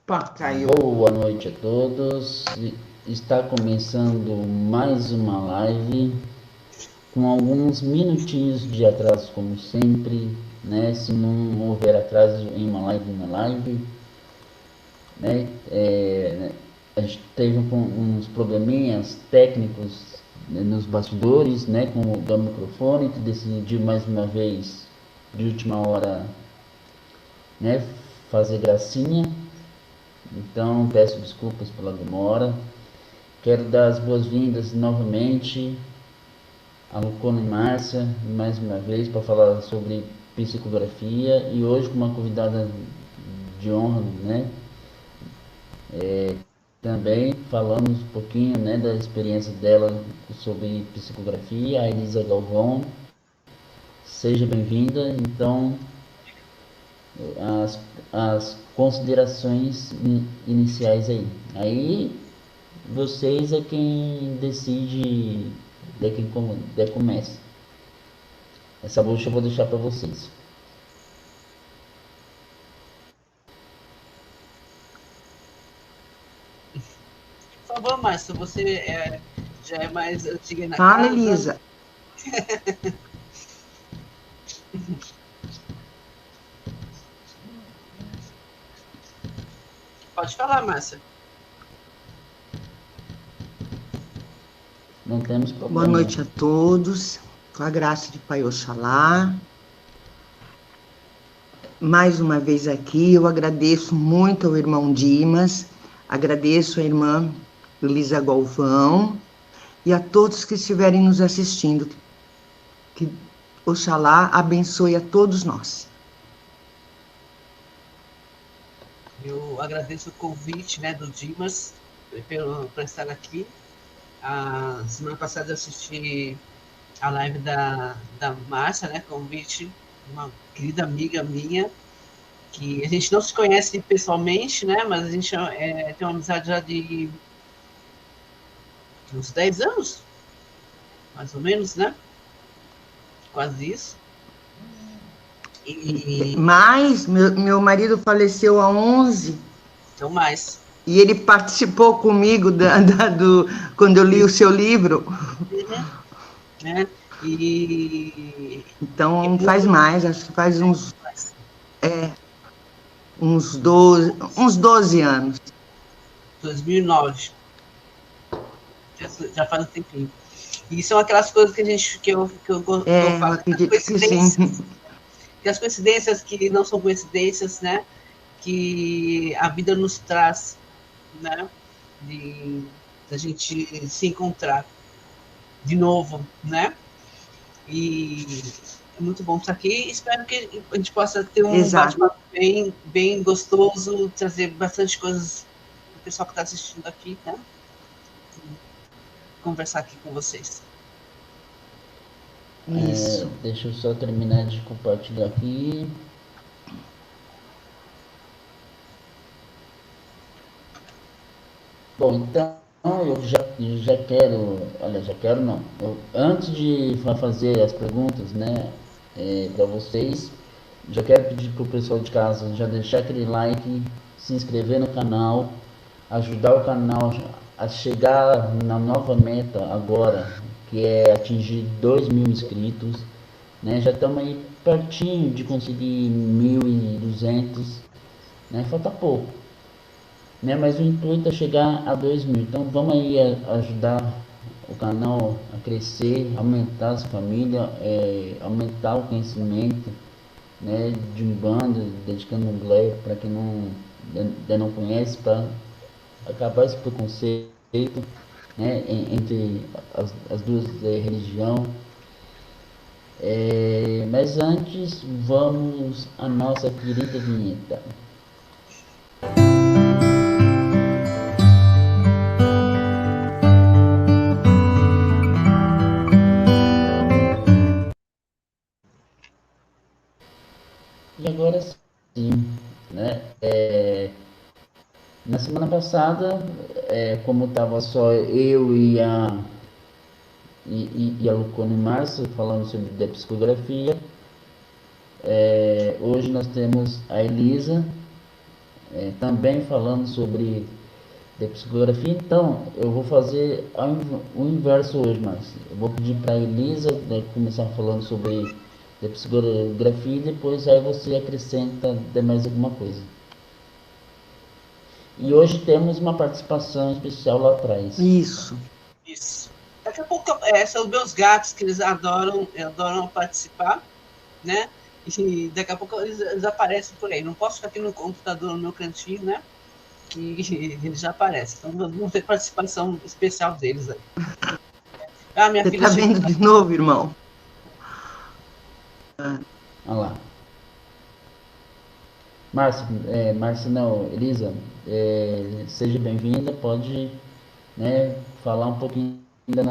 Opa, caiu. Boa noite a todos. Está começando mais uma live com alguns minutinhos de atraso, como sempre, né? Se não houver atraso em uma live, né? A gente teve uns probleminhas técnicos, né, nos bastidores, né? Com o do microfone, que decidiu mais uma vez, de última hora, né? Fazer gracinha. Então, peço desculpas pela demora. Quero dar as boas-vindas novamente a Lucona e Márcia, mais uma vez, para falar sobre psicografia e hoje com uma convidada de honra, né? Também falamos um pouquinho, né, da experiência dela sobre psicografia, a Elisa Galvão. Seja bem-vinda. Então, as, as considerações iniciais aí. Aí vocês é quem decide, é quem começa. Essa bucha eu vou deixar para vocês. Por favor, Márcio, você já é mais antiga na Fala, casa. Elisa. Pode falar, Márcia. Não temos problema. Boa noite a todos. Com a graça de Pai Oxalá. Mais uma vez aqui, eu agradeço muito ao irmão Dimas, agradeço à irmã Elisa Galvão e a todos que estiverem nos assistindo. Que Oxalá abençoe a todos nós. Eu agradeço o convite, né, do Dimas por estar aqui. A semana passada eu assisti a live da Márcia, né, convite, uma querida amiga minha, que a gente não se conhece pessoalmente, né, mas a gente tem uma amizade já de uns 10 anos, mais ou menos, né? Quase isso. Mas meu marido faleceu há 11. Então, mais. E ele participou comigo quando eu li o seu livro. Né? Então, faz mais, acho que faz uns 12 anos. 2009. Já faz um tempinho. E são aquelas coisas que eu falo, acredito que sim. Que as coincidências que não são coincidências, né? Que a vida nos traz, né? Da gente se encontrar de novo, né? E é muito bom estar aqui. Espero que a gente possa ter um bate-papo bem gostoso, trazer bastante coisas para o pessoal que está assistindo aqui, né? Conversar aqui com vocês. Isso. Deixa eu só terminar de compartilhar aqui. Bom, então eu já quero, olha, já quero não. Antes de fazer as perguntas, né, para vocês, já quero pedir para o pessoal de casa já deixar aquele like, se inscrever no canal, ajudar o canal a chegar na nova meta agora, que é atingir 2.000 inscritos, né? Já estamos aí pertinho de conseguir 1.200, né? Falta pouco, né? Mas o intuito é chegar a 2.000. Então vamos aí ajudar o canal a crescer, aumentar as famílias, aumentar o conhecimento, né, de Umbanda, dedicando um glé para quem ainda não conhece, para acabar esse preconceito, né, entre as duas religiões. Mas antes, vamos à nossa querida vinheta. E agora sim, né? Na semana passada, como estava só eu e a Lucone Márcio falando sobre a psicografia, hoje nós temos a Elisa, também falando sobre de psicografia. Então, eu vou fazer o inverso hoje, Márcio. Eu vou pedir para a Elisa, né, começar falando sobre de psicografia e depois aí você acrescenta de mais alguma coisa. E hoje temos uma participação especial lá atrás. Isso. Isso. Daqui a pouco são os meus gatos, que eles adoram participar, né? E daqui a pouco eles aparecem por aí. Não posso ficar aqui no computador, no meu cantinho, né? Que eles já aparecem. Então vamos ter participação especial deles aí. Ah, minha Você filha está vendo de novo, irmão? Olha lá. Márcia não, Elisa, seja bem-vinda, pode, né, falar um pouquinho da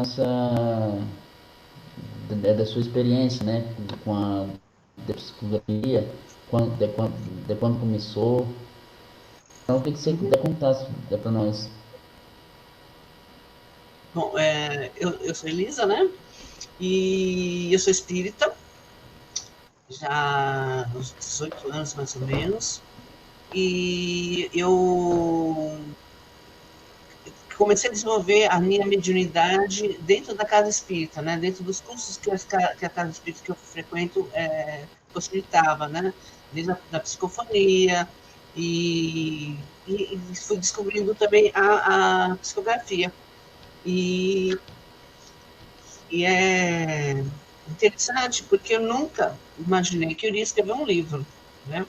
da sua experiência, né, com a psicografia, de quando começou. Então, o que você quiser contar para nós? Bom, eu sou Elisa, né? E eu sou espírita, já há uns 18 anos mais ou menos. E eu comecei a desenvolver a minha mediunidade dentro da casa espírita, né? Dentro dos cursos que a casa espírita que eu frequento possibilitava, né? Desde a psicofonia e fui descobrindo também a psicografia. E é interessante porque eu nunca imaginei que eu iria escrever um livro, né?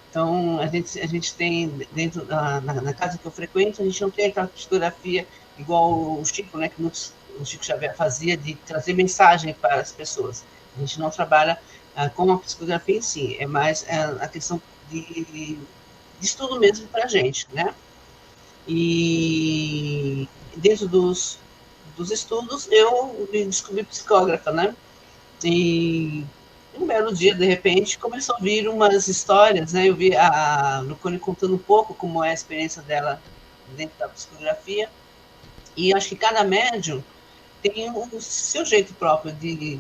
Então, a gente tem, dentro na casa que eu frequento, a gente não tem aquela psicografia igual o Chico, né, que o Chico Xavier fazia, de trazer mensagem para as pessoas. A gente não trabalha com a psicografia em si, é mais a questão de estudo mesmo para a gente, né? E dentro dos estudos, eu me descobri psicógrafa, né? E um belo dia, de repente, começou a vir umas histórias, né? Eu vi a Lucone contando um pouco como é a experiência dela dentro da psicografia, e acho que cada médium tem o seu jeito próprio de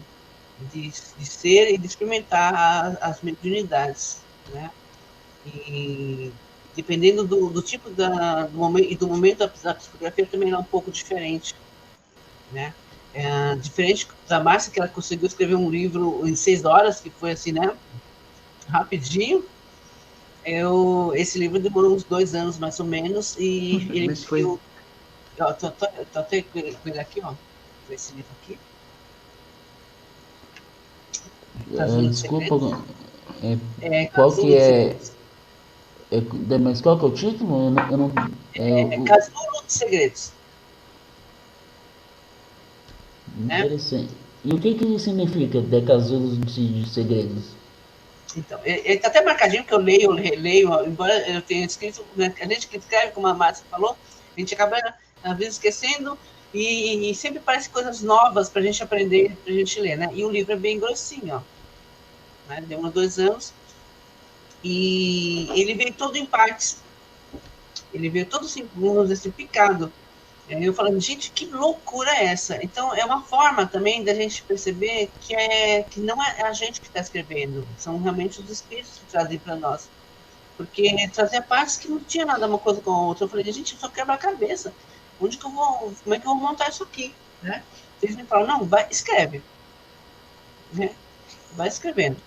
ser e de experimentar as mediunidades, né? E dependendo do tipo do momento e do momento da psicografia também é um pouco diferente, né? Diferente da Márcia, que ela conseguiu escrever um livro em 6 horas, que foi assim, né? Rapidinho. Esse livro demorou uns 2 anos, mais ou menos, e ele Mas foi... eu tô até com ele aqui, ó, esse livro aqui. Desculpa, qual que mas qual que é o título? Eu não, Casulo de Segredos. Interessante. E o que significa de Casulos de Segredos? Então, ele está até marcadinho, que eu leio, releio, embora eu tenha escrito, né, a gente que escreve, como a Márcia falou, a gente acaba, às vezes, esquecendo, e sempre parece coisas novas para a gente aprender, para a gente ler, né? E o livro é bem grossinho, ó, né? Deu uns 2 anos, e ele veio todo em partes, ele veio todo assim, vamos dizer assim, picado. Eu falando, gente, que loucura é essa? Então, é uma forma também da gente perceber que não é a gente que está escrevendo, são realmente os espíritos que trazem para nós. Porque trazia partes que não tinha nada uma coisa com a outra. Eu falei, gente, eu só quebro a cabeça. Como é que eu vou montar isso aqui? Né? Eles me falam, não, vai, escreve. Né? Vai escrevendo.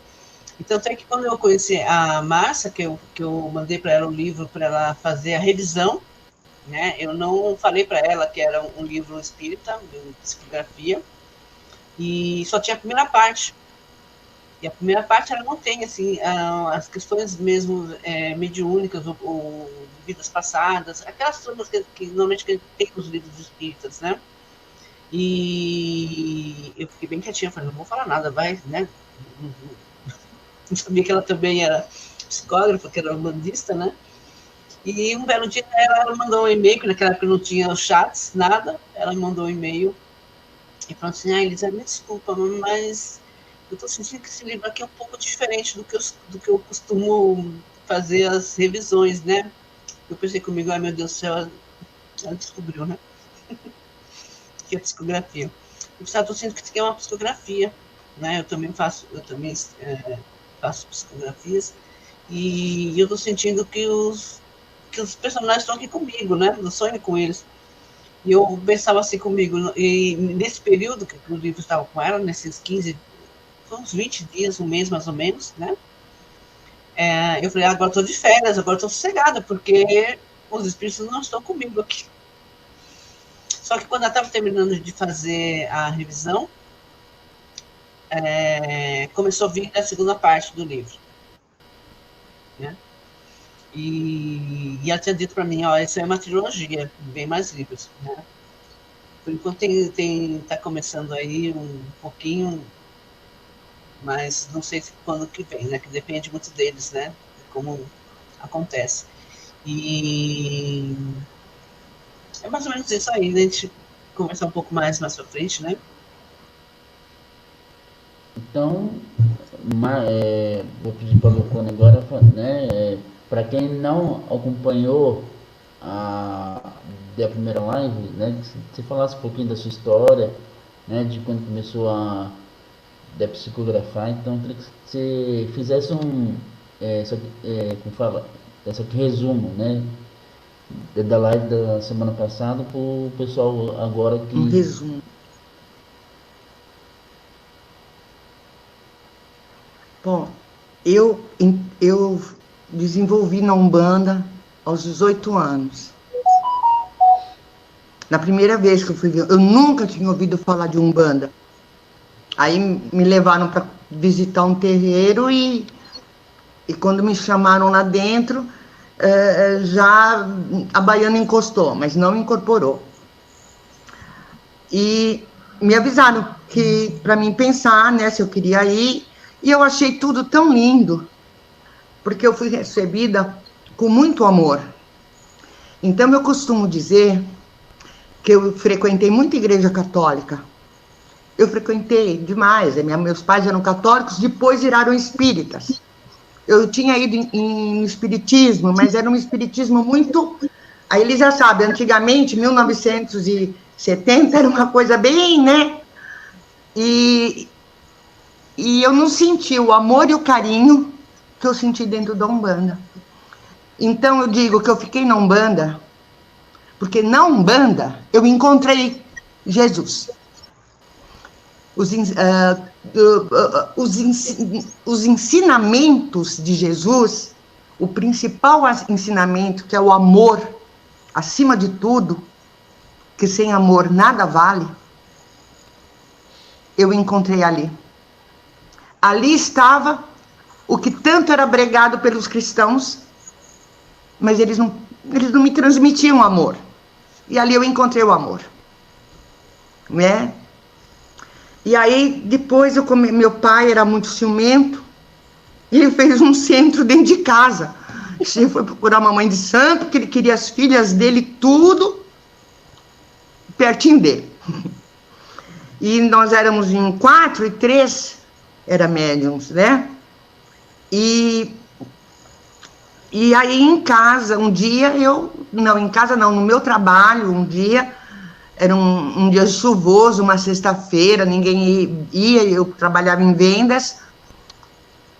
Então, até que quando eu conheci a Márcia, que eu mandei para ela um livro para ela fazer a revisão, né? Eu não falei para ela que era um livro espírita, de psicografia, e só tinha a primeira parte. E a primeira parte ela não tem assim as questões mesmo mediúnicas ou vidas passadas, aquelas coisas que normalmente tem nos livros espíritas, né? E eu fiquei bem quietinha, falei, não vou falar nada, vai, né? Não sabia que ela também era psicógrafa, que era umbandista, né? E um belo dia ela mandou um e-mail, que naquela época não tinha os chats, nada. Ela me mandou um e-mail e falou assim, Elisa, me desculpa, mas eu estou sentindo que esse livro aqui é um pouco diferente do que eu costumo fazer as revisões, né? Eu pensei comigo, ai meu Deus do céu, ela descobriu, né? Que é psicografia. Eu estou sentindo que isso aqui é uma psicografia, né? Eu também faço psicografias, e eu estou sentindo que que os personagens estão aqui comigo, né? Eu sonho com eles. E eu pensava assim comigo, e nesse período que o livro estava com ela, nesses 15, foi uns 20 dias, um mês mais ou menos, né? Eu falei, agora estou de férias, agora estou sossegada, porque os espíritos não estão comigo aqui. Só que quando eu estava terminando de fazer a revisão, começou a vir a segunda parte do livro, né? E ela tinha dito para mim, isso é uma trilogia, vem mais livros, né? Por enquanto tá começando aí um pouquinho, mas não sei quando que vem, né? Que depende muito deles, né? Como acontece. E é mais ou menos isso aí, né? A gente conversar um pouco mais pra frente, né? Então, vou pedir para a Lucona agora, né? Para quem não acompanhou a primeira live, né? Que você falasse um pouquinho da sua história, né? De quando começou a psicografar. Então, eu queria que você fizesse como fala, esse resumo, né? Da live da semana passada para o pessoal agora que... Um resumo. Bom, eu desenvolvi na Umbanda aos 18 anos. Na primeira vez que eu fui ver, eu nunca tinha ouvido falar de Umbanda. Aí me levaram para visitar um terreiro e quando me chamaram lá dentro, já a baiana encostou, mas não incorporou. E me avisaram que para mim pensar, né, se eu queria ir, e eu achei tudo tão lindo, porque eu fui recebida com muito amor. Então eu costumo dizer que eu frequentei muita igreja católica. Eu frequentei demais, meus pais eram católicos, depois viraram espíritas. Eu tinha ido em espiritismo, mas era um espiritismo muito... Aí eles já sabem, antigamente, 1970, era uma coisa bem, né? E eu não senti o amor e o carinho que eu senti dentro da Umbanda. Então eu digo que eu fiquei na Umbanda, porque na Umbanda eu encontrei Jesus. Os ensinamentos de Jesus, o principal ensinamento, que é o amor, acima de tudo, que sem amor nada vale, eu encontrei ali. Ali estava o que tanto era pregado pelos cristãos, mas eles não me transmitiam amor. E ali eu encontrei o amor, né? E aí, depois, meu pai era muito ciumento, ele fez um centro dentro de casa. Ele foi procurar uma mãe de santo, porque ele queria as filhas dele, tudo pertinho dele. E nós éramos em 4 e 3 era médiums, né? E aí em casa, um dia no meu trabalho, um dia, era um dia chuvoso, uma sexta-feira, ninguém ia, eu trabalhava em vendas,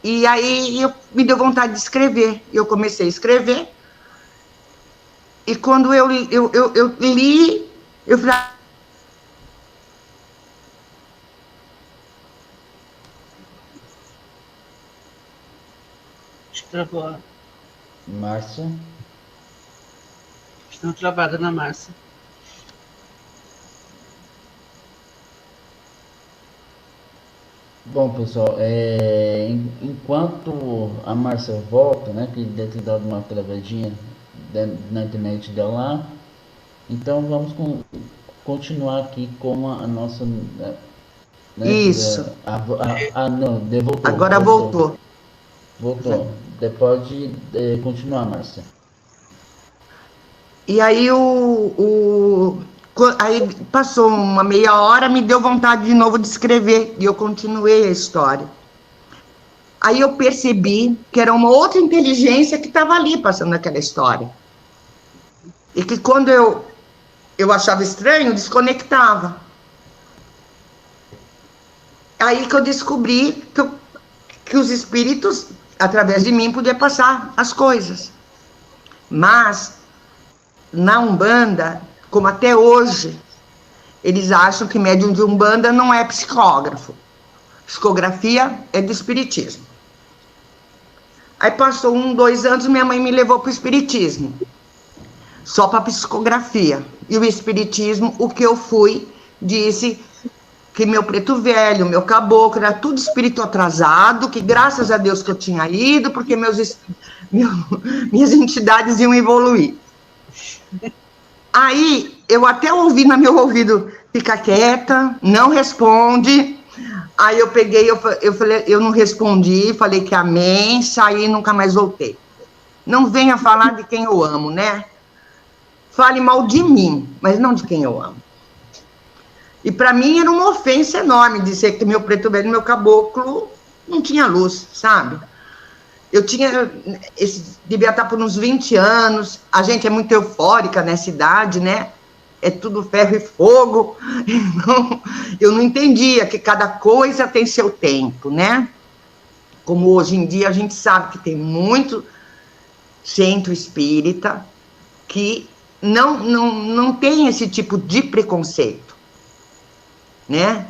e aí me deu vontade de escrever, eu comecei a escrever, e quando eu li, eu falei, Travou. Márcia? Estão travada na Márcia. Bom, pessoal, enquanto a Márcia volta, né, que deve ter dado uma travadinha na internet dela lá, então vamos continuar aqui com a nossa... Né, isso. Não, voltou. Agora voltou. Voltou. Pode continuar, Márcia. E aí aí passou uma meia hora, me deu vontade de novo de escrever, e eu continuei a história. Aí eu percebi que era uma outra inteligência que estava ali passando aquela história. E que quando eu achava estranho, desconectava. Aí que eu descobri que os espíritos, através de mim, podiam passar as coisas. Mas, na Umbanda, como até hoje, eles acham que médium de Umbanda não é psicógrafo. Psicografia é do espiritismo. Aí passou 1, 2 anos, minha mãe me levou para o espiritismo. Só para psicografia. E o espiritismo, o que eu fui, disse que meu preto velho, meu caboclo, era tudo espírito atrasado, que graças a Deus que eu tinha ido, porque minhas entidades iam evoluir. Aí, eu até ouvi no meu ouvido, fica quieta, não responde. Aí eu peguei, eu falei, eu não respondi, falei que amém, saí e nunca mais voltei. Não venha falar de quem eu amo, né? Fale mal de mim, mas não de quem eu amo. E para mim era uma ofensa enorme dizer que meu preto velho, meu caboclo, não tinha luz, sabe? Eu tinha, devia estar por uns 20 anos, a gente é muito eufórica nessa idade, né? É tudo ferro e fogo. Então, eu não entendia que cada coisa tem seu tempo, né? Como hoje em dia a gente sabe que tem muito centro espírita que não tem esse tipo de preconceito, né?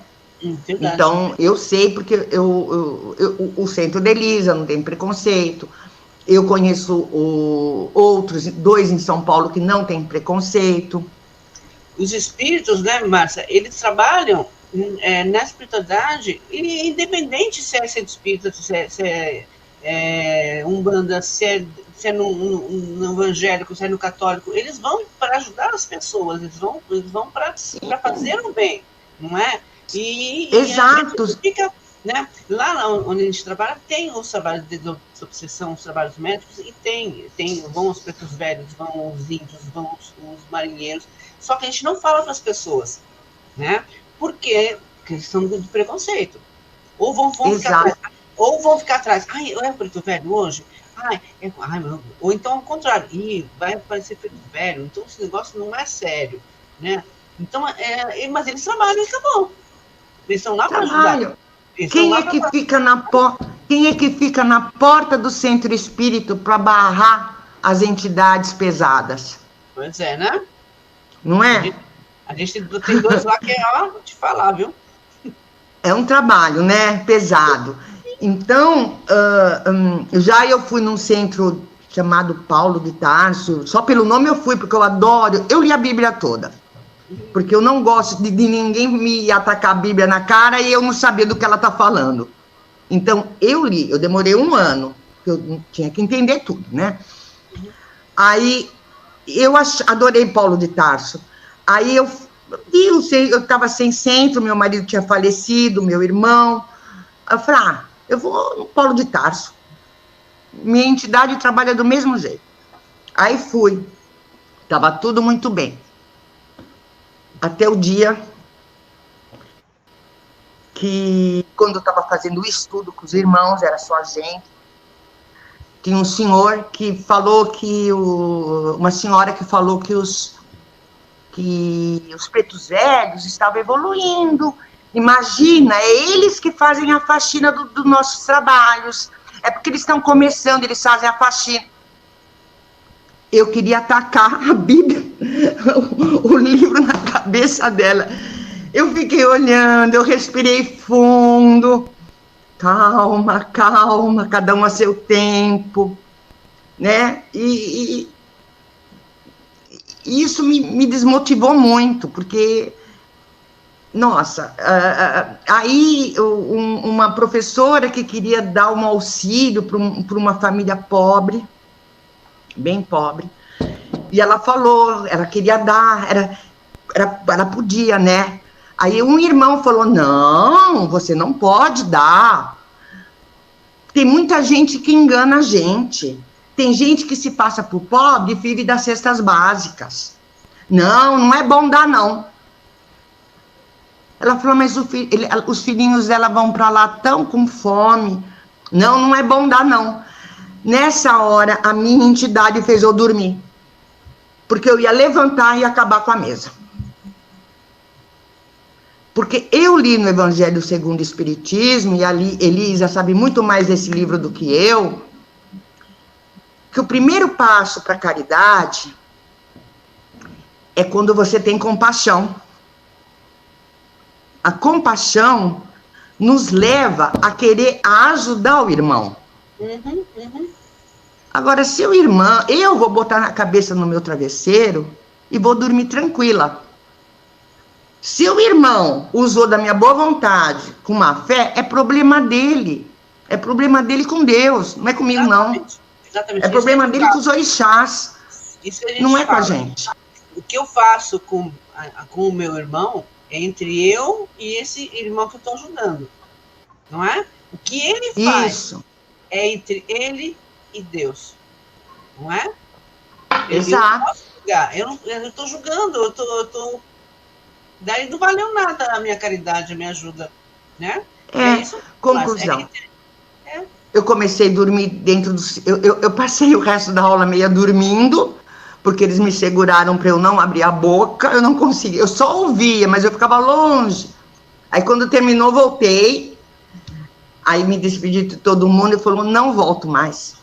Então, eu sei porque o centro de Elisa não tem preconceito. Eu conheço outros, 2 em São Paulo que não tem preconceito. Os espíritos, né, Márcia, eles trabalham na espiritualidade, independente se é centro espírita, se é Umbanda, se é no evangélico, se é no católico, eles vão para ajudar as pessoas, eles vão para fazer o bem, não é? Exato. E a gente fica, né, lá onde a gente trabalha, tem os trabalhos de desobsessão, os trabalhos médicos, e vão os pretos velhos, vão os índios, vão os marinheiros. Só que a gente não fala para as pessoas, né? Porque questão de preconceito. Ou vão ficar atrás. Ai, é o preto velho hoje? Ou então ao contrário. Vai aparecer preto velho. Então esse negócio não é sério, né? Então, mas eles trabalham e acabou. Eles estão lá para ajudar. Quem é que fica na porta do centro espírita para barrar as entidades pesadas? Pois é, né? Não é? A gente tem 2 lá que vou te falar, viu? É um trabalho, né? Pesado. Então, já eu fui num centro chamado Paulo de Tarso, só pelo nome eu fui, porque eu adoro, eu li a Bíblia toda, porque eu não gosto de ninguém me atacar a Bíblia na cara e eu não saber do que ela está falando. Então, eu demorei 1 ano, eu tinha que entender tudo, né? Aí, eu adorei Paulo de Tarso. Aí eu estava sem centro, meu marido tinha falecido, meu irmão. Eu falei, eu vou no Paulo de Tarso. Minha entidade trabalha do mesmo jeito. Aí fui. Estava tudo muito bem. Até o dia que, quando eu estava fazendo o estudo com os irmãos, era só a gente, tinha um senhor que falou que uma senhora que falou que os pretos velhos estavam evoluindo. Imagina, é eles que fazem a faxina dos nossos trabalhos. É porque eles estão começando, eles fazem a faxina. Eu queria atacar a Bíblia, o livro na cabeça dela. Eu fiquei olhando, eu respirei fundo. Calma, calma, cada um a seu tempo, né? E isso me desmotivou muito, porque, nossa, aí uma professora que queria dar um auxílio para uma família pobre, bem pobre, e ela falou, ela queria dar, ela podia, né? Aí um irmão falou, não, você não pode dar. Tem muita gente que engana a gente. Tem gente que se passa por pobre e vive das cestas básicas. Não é bom dar, não. Ela falou, mas os filhinhos dela vão para lá tão com fome. Não é bom dar, não. Nessa hora, a minha entidade fez eu dormir. Porque eu ia levantar e acabar com a mesa. Porque eu li no Evangelho segundo o Espiritismo, e ali Elisa sabe muito mais desse livro do que eu, que o primeiro passo para a caridade é quando você tem compaixão. A compaixão nos leva a querer ajudar o irmão. Agora, se o irmão, eu vou botar a cabeça no meu travesseiro e vou dormir tranquila. Se o irmão usou da minha boa vontade, com má fé, é problema dele. É problema dele com Deus, não é comigo, não. Exatamente. É problema dele com os orixás. Isso que a gente não é fala. com a gente. O que eu faço com o meu irmão é entre eu e esse irmão que eu estou ajudando. Não é? O que ele faz é entre ele e Deus. Não é? Exato. Eu não posso julgar. Eu estou julgando. Eu tô... Daí não valeu nada a minha caridade, a minha ajuda. Né? Isso, conclusão. Eu comecei a dormir dentro do... Eu passei o resto da aula meia dormindo, porque eles me seguraram para eu não abrir a boca, eu não conseguia, eu só ouvia, mas eu ficava longe. Aí quando terminou, voltei, aí me despedi de todo mundo e falou, não volto mais.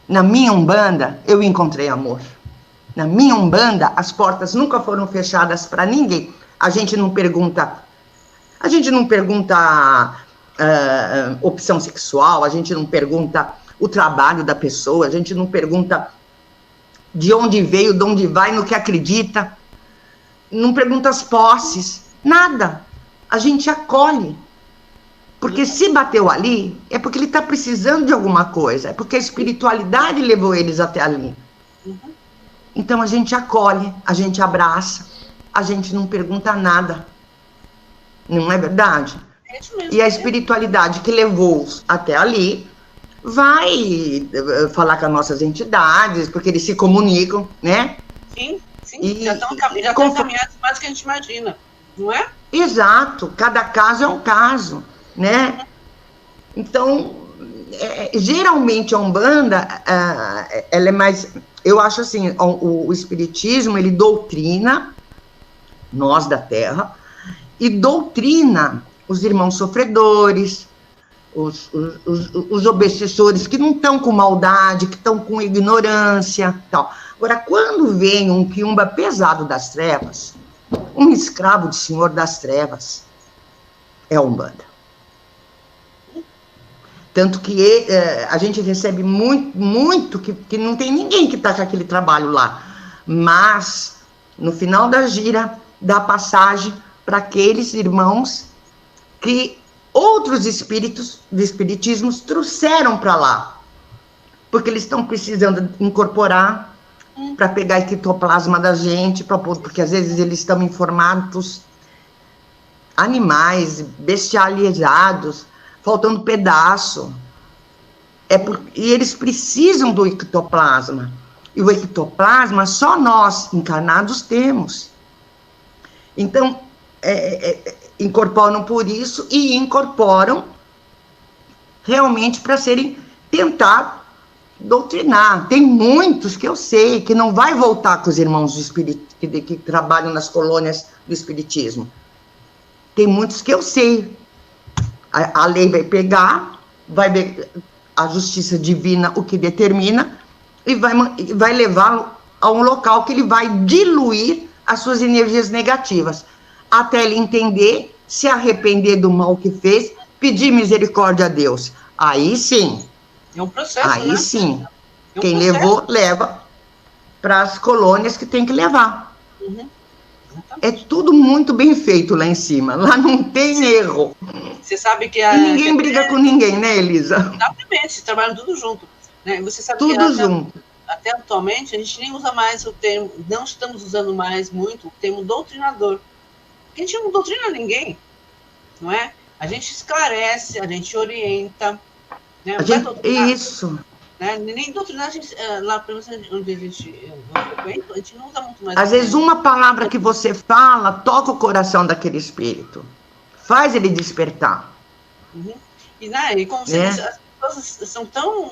Na minha Umbanda, eu encontrei amor. Na minha Umbanda, as portas nunca foram fechadas para ninguém. A gente não pergunta opção sexual, a gente não pergunta o trabalho da pessoa, a gente não pergunta de onde veio, de onde vai, no que acredita, não pergunta as posses, nada. A gente acolhe. Porque se bateu ali, é porque ele está precisando de alguma coisa, é porque a espiritualidade levou eles até ali. Então a gente acolhe, a gente abraça, a gente não pergunta nada. Não é verdade? E a espiritualidade que levou-os até ali vai falar com as nossas entidades, porque eles se comunicam, né? Sim. Já estão encaminhados mais do que a gente imagina, não é? Exato, cada caso é um caso, né? Então, geralmente a Umbanda, ela é mais... Eu acho assim, o Espiritismo, ele doutrina nós da Terra, e doutrina os irmãos sofredores, os obsessores que não estão com maldade, que estão com ignorância, tal. Agora, quando vem um quiumba pesado das trevas, um escravo de senhor das trevas, é a Umbanda. Tanto que a gente recebe muito que não tem ninguém que está com aquele trabalho lá. Mas, no final da gira, dá passagem para aqueles irmãos que outros espíritos do espiritismo trouxeram para lá. Porque eles estão precisando incorporar para pegar ectoplasma da gente, porque às vezes eles estão em formatos animais, bestializados, faltando pedaço. E eles precisam do ectoplasma. E o ectoplasma só nós, encarnados, temos. Então, incorporam por isso e incorporam realmente para tentar doutrinar. Tem muitos que eu sei que não vai voltar com os irmãos do espírito, que trabalham nas colônias do espiritismo. Tem muitos que eu sei. A lei vai pegar, vai ver a justiça divina o que determina e vai levá-lo a um local que ele vai diluir as suas energias negativas, até ele entender, se arrepender do mal que fez, pedir misericórdia a Deus. Aí sim. É um processo, aí né? sim. Quem levou, leva para as colônias que tem que levar. É tudo muito bem feito lá em cima. Lá não tem erro. Você sabe que e ninguém briga com ninguém, né, Elisa? Exatamente, trabalham tudo junto. Né? Você sabe tudo que junto. Até atualmente, a gente nem usa mais o termo, não estamos usando mais muito o termo doutrinador. Porque a gente não doutrina ninguém, não é? A gente esclarece, a gente orienta. Né? Isso. Né? Nem doutrinar, a gente, lá pelo menos onde a gente não usa muito mais. Às vezes uma palavra que você fala toca o coração daquele espírito. Faz ele despertar. E como você disse, as pessoas são tão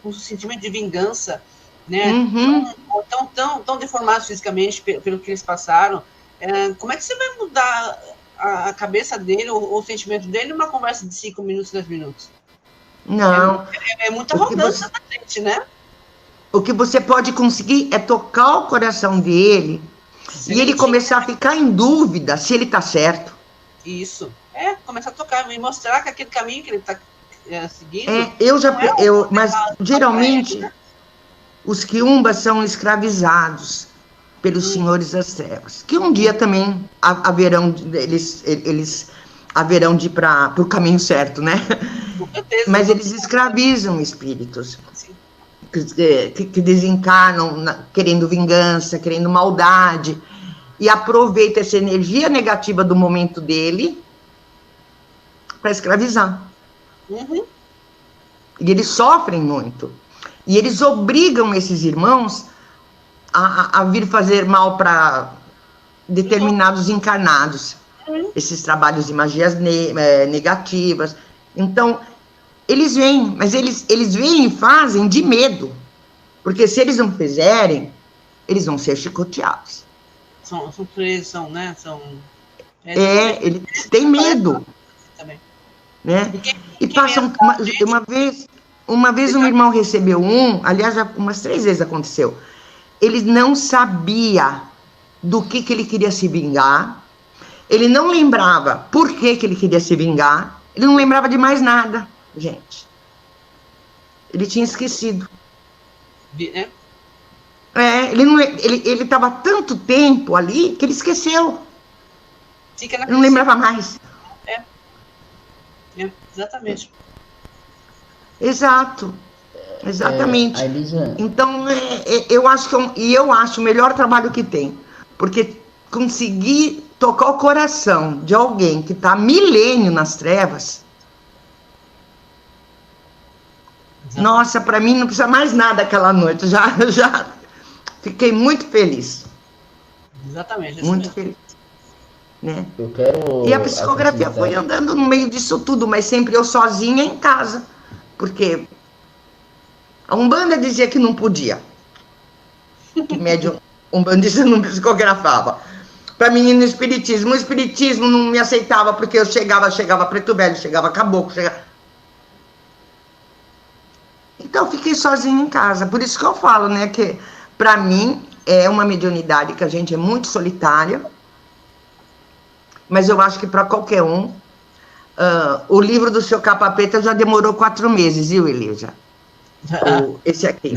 com sentimento de vingança, né? Tão deformados fisicamente pelo que eles passaram. Como é que você vai mudar a cabeça dele, ou o sentimento dele, numa conversa de 5 minutos, 10 minutos? Não. É muita arrogância da gente, né? O que você pode conseguir é tocar o coração dele e ele começar a ficar em dúvida se ele está certo. Isso. Começar a tocar e mostrar que aquele caminho que ele está seguindo. Mas geralmente ele, né? Os quiumbas são escravizados pelos senhores das trevas, que um dia também eles haverão de ir para o caminho certo, né? Com certeza. Mas eles escravizam espíritos. Que desencarnam querendo vingança, querendo maldade, e aproveita essa energia negativa do momento dele para escravizar. Uhum. E eles sofrem muito. E eles obrigam esses irmãos a vir fazer mal para determinados encarnados. Esses trabalhos de magias negativas. Então, eles vêm, mas eles vêm e fazem de medo. Porque se eles não fizerem, eles vão ser chicoteados. São presos, né? Eles têm medo. Também. Né? E passam uma vez um irmão recebeu aliás, já umas 3 vezes aconteceu. Ele não sabia do que ele queria se vingar. Ele não lembrava por que ele queria se vingar. Ele não lembrava de mais nada, gente. Ele tinha esquecido. Ele estava tanto tempo ali que ele esqueceu. Ele não lembrava mais. Exatamente. Exato. Exatamente. Elisa... Então, eu acho o melhor trabalho que tem. Porque conseguir tocar o coração de alguém que está há milênio nas trevas. Exatamente. Nossa, para mim não precisa mais nada aquela noite. Já fiquei muito feliz. Exatamente. Muito feliz. Né? E a psicografia foi andando no meio disso tudo, mas sempre eu sozinha em casa. Porque a Umbanda dizia que não podia. Que médium umbandista não psicografava. Para mim, no espiritismo, o espiritismo não me aceitava, porque eu chegava preto velho, chegava caboclo, Então, eu fiquei sozinha em casa. Por isso que eu falo, né, que para mim é uma mediunidade que a gente é muito solitária, mas eu acho que para qualquer um, o livro do seu Capa Preta já demorou 4 meses, viu, Elisa? Esse aqui.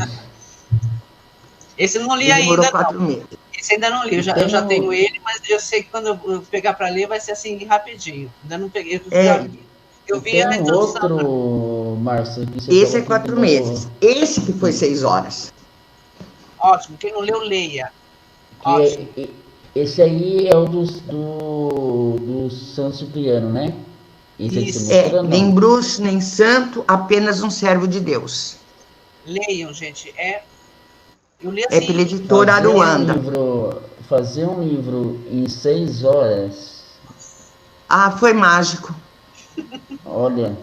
Esse eu não li ainda, demorou 4 meses. Esse ainda não li, eu já tenho ele, mas eu sei que quando eu pegar para ler vai ser assim, rapidinho. Ainda não peguei. Eu vi a introdução. Outro, Márcia, esse é 4 meses. Esse que foi 6 horas. Ótimo, quem não leu, leia. Esse aí é o do São Cipriano, né? Isso. Nem bruxo, nem santo, apenas um servo de Deus. Leiam, gente. Eu li assim. É pela editora Aruanda. Fazer um livro em 6 horas. Foi mágico. Olha.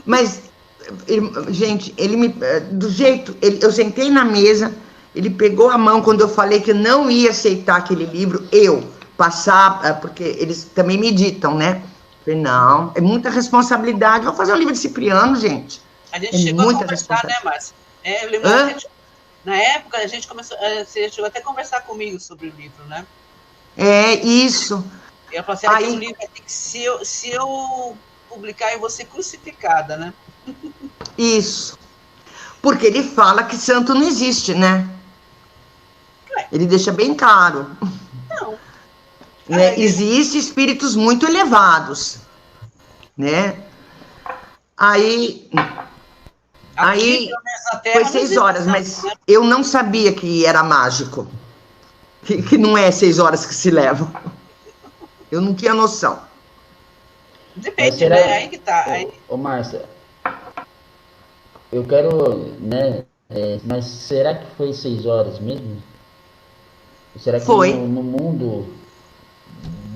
Mas, gente, eu sentei na mesa, ele pegou a mão quando eu falei que eu não ia aceitar aquele livro, porque eles também meditam, né? Eu falei, não, é muita responsabilidade, vou fazer um livro de Cipriano, gente. A gente chegou a conversar, né, Márcia? Eu lembro na época, a gente começou, você chegou até a conversar comigo sobre o livro, né? Isso. Eu falei assim, aquele livro vai ter que, se eu publicar, eu vou ser crucificada, né? Isso. Porque ele fala que santo não existe, né? Ele deixa bem claro. Não. Né? Existem espíritos muito elevados, né? Aí foi 6 horas, mas eu não sabia que era mágico. Que não é 6 horas que se levam. Eu não tinha noção. Depende, né? Aí que tá. Ô, Márcia, eu quero, né? Mas será que foi 6 horas mesmo? Será que foi? No mundo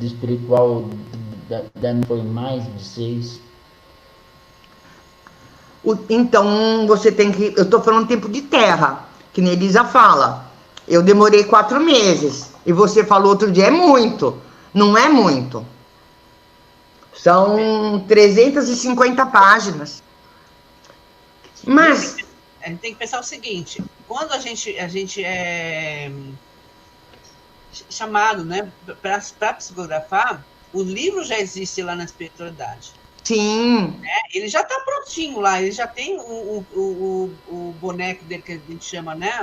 espiritual não foi mais de 6? Então, você tem que... Eu estou falando tempo de terra, que nem Elisa fala. Eu demorei 4 meses. E você falou outro dia, é muito. Não é muito. São 350 páginas. Mas A gente tem que pensar o seguinte, quando a gente é chamado, né, para psicografar, o livro já existe lá na espiritualidade. sim, Ele já está prontinho lá, ele já tem o boneco dele, que a gente chama, né,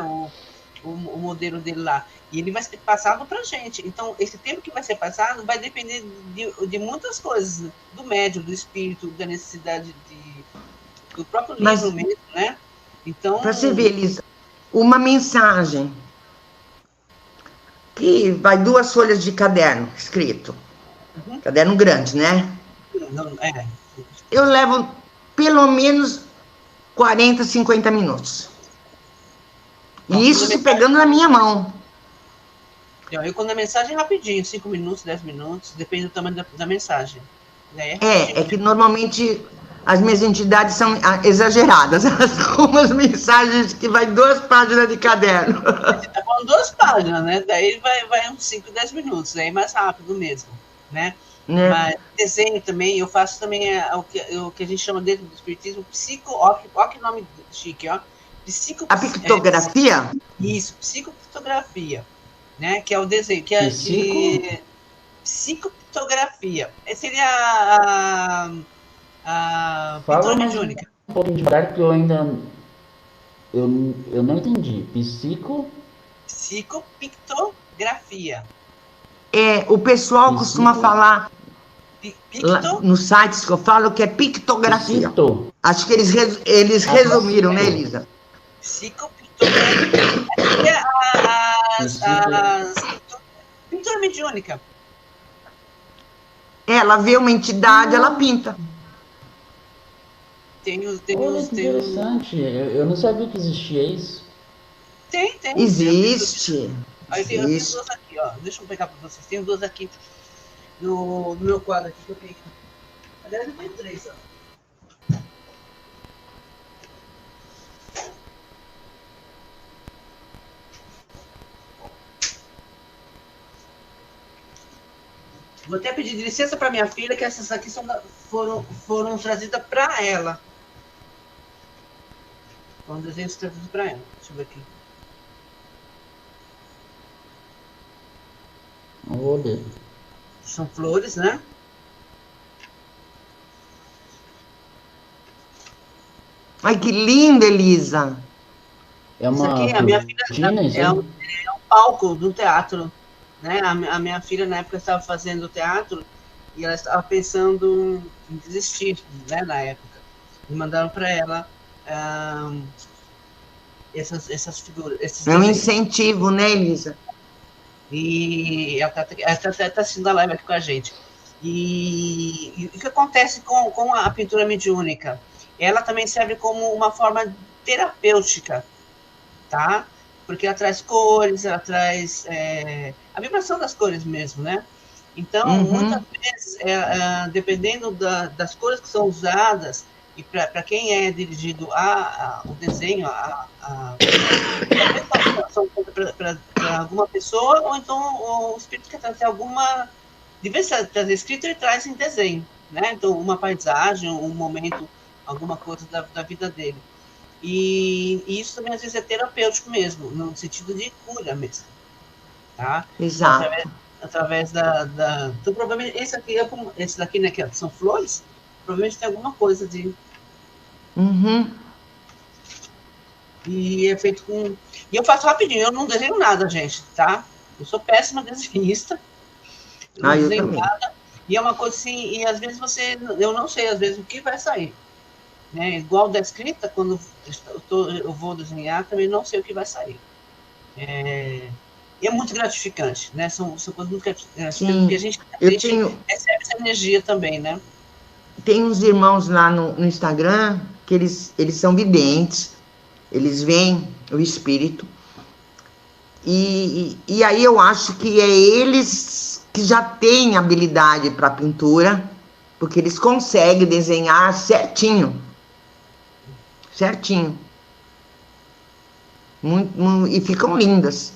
o modelo dele lá. E ele vai ser passado para a gente. Então, esse tempo que vai ser passado vai depender de muitas coisas, do médium, do espírito, da necessidade do próprio livro mesmo, né? Então, para você ver, Elisa, uma mensagem que vai 2 folhas de caderno escrito, caderno grande, né? Eu levo pelo menos 40, 50 minutos. E isso se pegando na minha mão. Eu quando a mensagem é rapidinho, 5 minutos, 10 minutos, depende do tamanho da mensagem. É que normalmente as minhas entidades são exageradas. Elas dão umas mensagens que vai 2 páginas de caderno. Você tá falando 2 páginas, né? Daí vai uns 5, 10 minutos, aí é mais rápido mesmo, né? Mas desenho também, eu faço também o que a gente chama dentro do espiritismo, olha que nome chique, ó. A pictografia? Isso, psicopictografia, né? Que é o desenho, que é psicopictografia. Seria a pintura mediúnica. Um pouquinho devagar que eu ainda eu não entendi. Psicopictografia. O pessoal costuma falar nos sites que eu falo que é pictografia. Acho que eles resumiram, né, Elisa? Psicopictografia. Pintura mediúnica. Ela vê uma entidade, ela pinta. Interessante. Eu não sabia que existia isso. Tem. Existe. Aí eu tenho 2 aqui, ó. Deixa eu pegar para vocês. Tenho 2 aqui no meu quadro aqui que eu tenho. Aliás, eu tenho 3, ó. Vou até pedir licença para minha filha, que essas aqui foram trazidas para ela. Foram desenhos trazidos para ela. Deixa eu ver aqui. Vou ver. São flores, né? Ai, que linda, Elisa! Isso aqui, a minha filha é um palco do teatro. Né? A minha filha, na época, estava fazendo teatro e ela estava pensando em desistir, né, na época. E mandaram para ela essas figuras. É um incentivo, né, Elisa? E ela está assistindo a live aqui com a gente. E o que acontece com a pintura mediúnica? Ela também serve como uma forma terapêutica, tá? Porque ela traz cores, ela traz a vibração das cores mesmo, né? Então, muitas vezes, dependendo das cores que são usadas, e para quem é dirigido o desenho, para alguma pessoa, ou então o espírito quer trazer alguma diversidade, trazer escrito e traz em desenho, né? Então, uma paisagem, um momento, alguma coisa da vida dele. E isso também, às vezes, é terapêutico mesmo, no sentido de cura mesmo, tá? Exato. Através então, provavelmente, esse daqui, né, que são flores, provavelmente tem alguma coisa de... E é feito com... E eu faço rapidinho, eu não desenho nada, gente, tá? Eu sou péssima desenhista, eu não desenho nada, e é uma coisa assim, e às vezes eu não sei, às vezes, o que vai sair. Né? Igual da escrita, quando eu vou desenhar, também não sei o que vai sair. E é muito gratificante, né? São coisas muito gratificantes. Porque a gente recebe essa energia também, né? Tem uns irmãos lá no Instagram que eles são videntes, eles veem o espírito, e aí eu acho que é eles que já têm habilidade para pintura, porque eles conseguem desenhar certinho. E ficam lindas.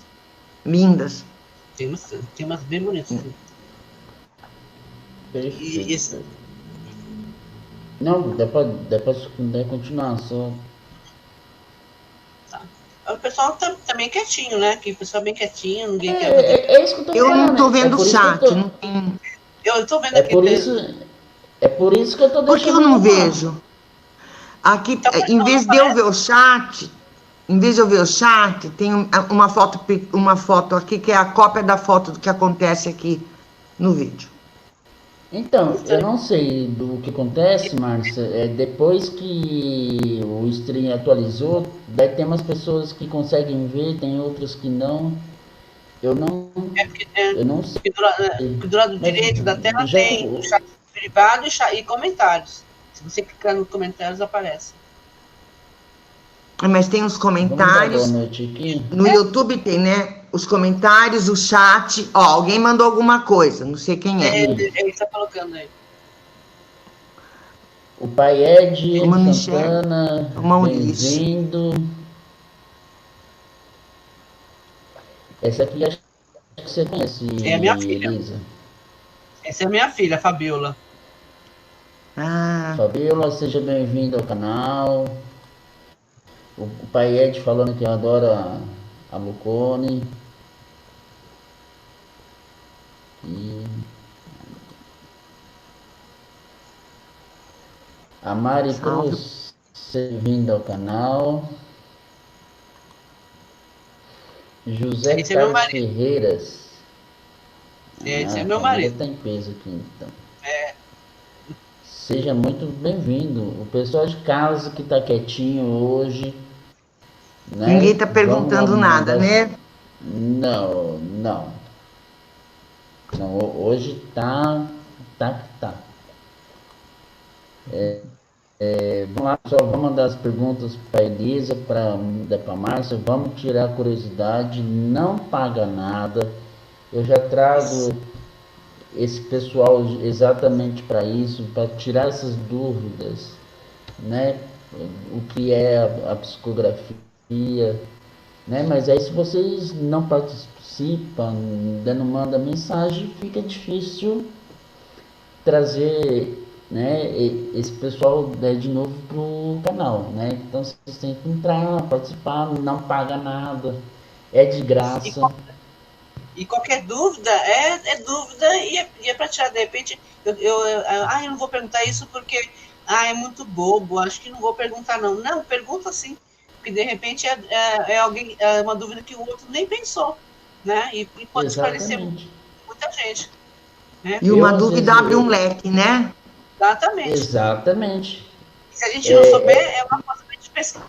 Tem umas bem bonitas. Perfeito. Não, dá pra continuar, só O pessoal também quietinho, né? Que o pessoal bem quietinho, ninguém quer fazer. É isso que eu tô Eu não falando. estou É vendo o por isso que eu chat, tô. não tem. Eu tô vendo É aqui. por isso. É por isso que eu tô Por que eu deixando não no ar. vejo? Aqui, Então, mas em não vez de eu aparece. ver o chat, em vez de eu ver o chat, tem uma foto aqui que é a cópia da foto do que acontece aqui no vídeo. Então, eu Estranho. não sei do que acontece, Márcia. Depois que o stream atualizou, daí tem umas pessoas que conseguem ver, tem outras que não. Eu não, É eu não sei. porque do lado Mas direito da tela já que tem o chat privado e comentários. Se você clicar nos comentários, aparece. Mas tem os vamos dar boa comentários. noite aqui. No YouTube tem, né? Os comentários, o chat. Ó, alguém mandou alguma coisa, não sei quem é. Ele Isso. está colocando aí. O pai Ed Como eu não enxergo? Santana, O Maurício. bem-vindo. Essa aqui acho que você conhece, É a minha filha. Elisa. Essa é a minha filha, a Fabiola. Ah, Fabiola, seja bem-vindo ao canal. O pai Ed falando que adora a Lucone. E a Mari salve. Cruz, seja bem-vinda ao canal. José Esse é meu Carlos marido. Ferreiras. Esse é A meu família marido. está em peso aqui então. É, Seja muito bem-vindo. O pessoal de casa que está quietinho hoje, Ninguém né? tá Vamos lá perguntando nada, mandar. né? Não, não. Não, hoje tá. Vamos lá, pessoal, vamos mandar as perguntas para a Elisa, para a Márcia, vamos tirar a curiosidade, não paga nada. Eu já trago esse pessoal exatamente para isso, para tirar essas dúvidas, né? O que é a psicografia, né? Mas aí se vocês não participam, não mandam mensagem, fica difícil trazer, né, esse pessoal, né, de novo pro canal, né? Então vocês têm que entrar, participar, não paga nada, é de e, graça. e qualquer dúvida é dúvida e é para tirar. De repente, eu não vou perguntar isso porque é muito bobo, acho que não vou perguntar, não. Não, pergunta sim, porque de repente alguém, é uma dúvida que o outro nem pensou, né? E pode esclarecer Exatamente. muita gente, né? E Eu uma às dúvida vezes abre um leque, né? Exatamente. exatamente. E se a gente não souber, É, é uma coisa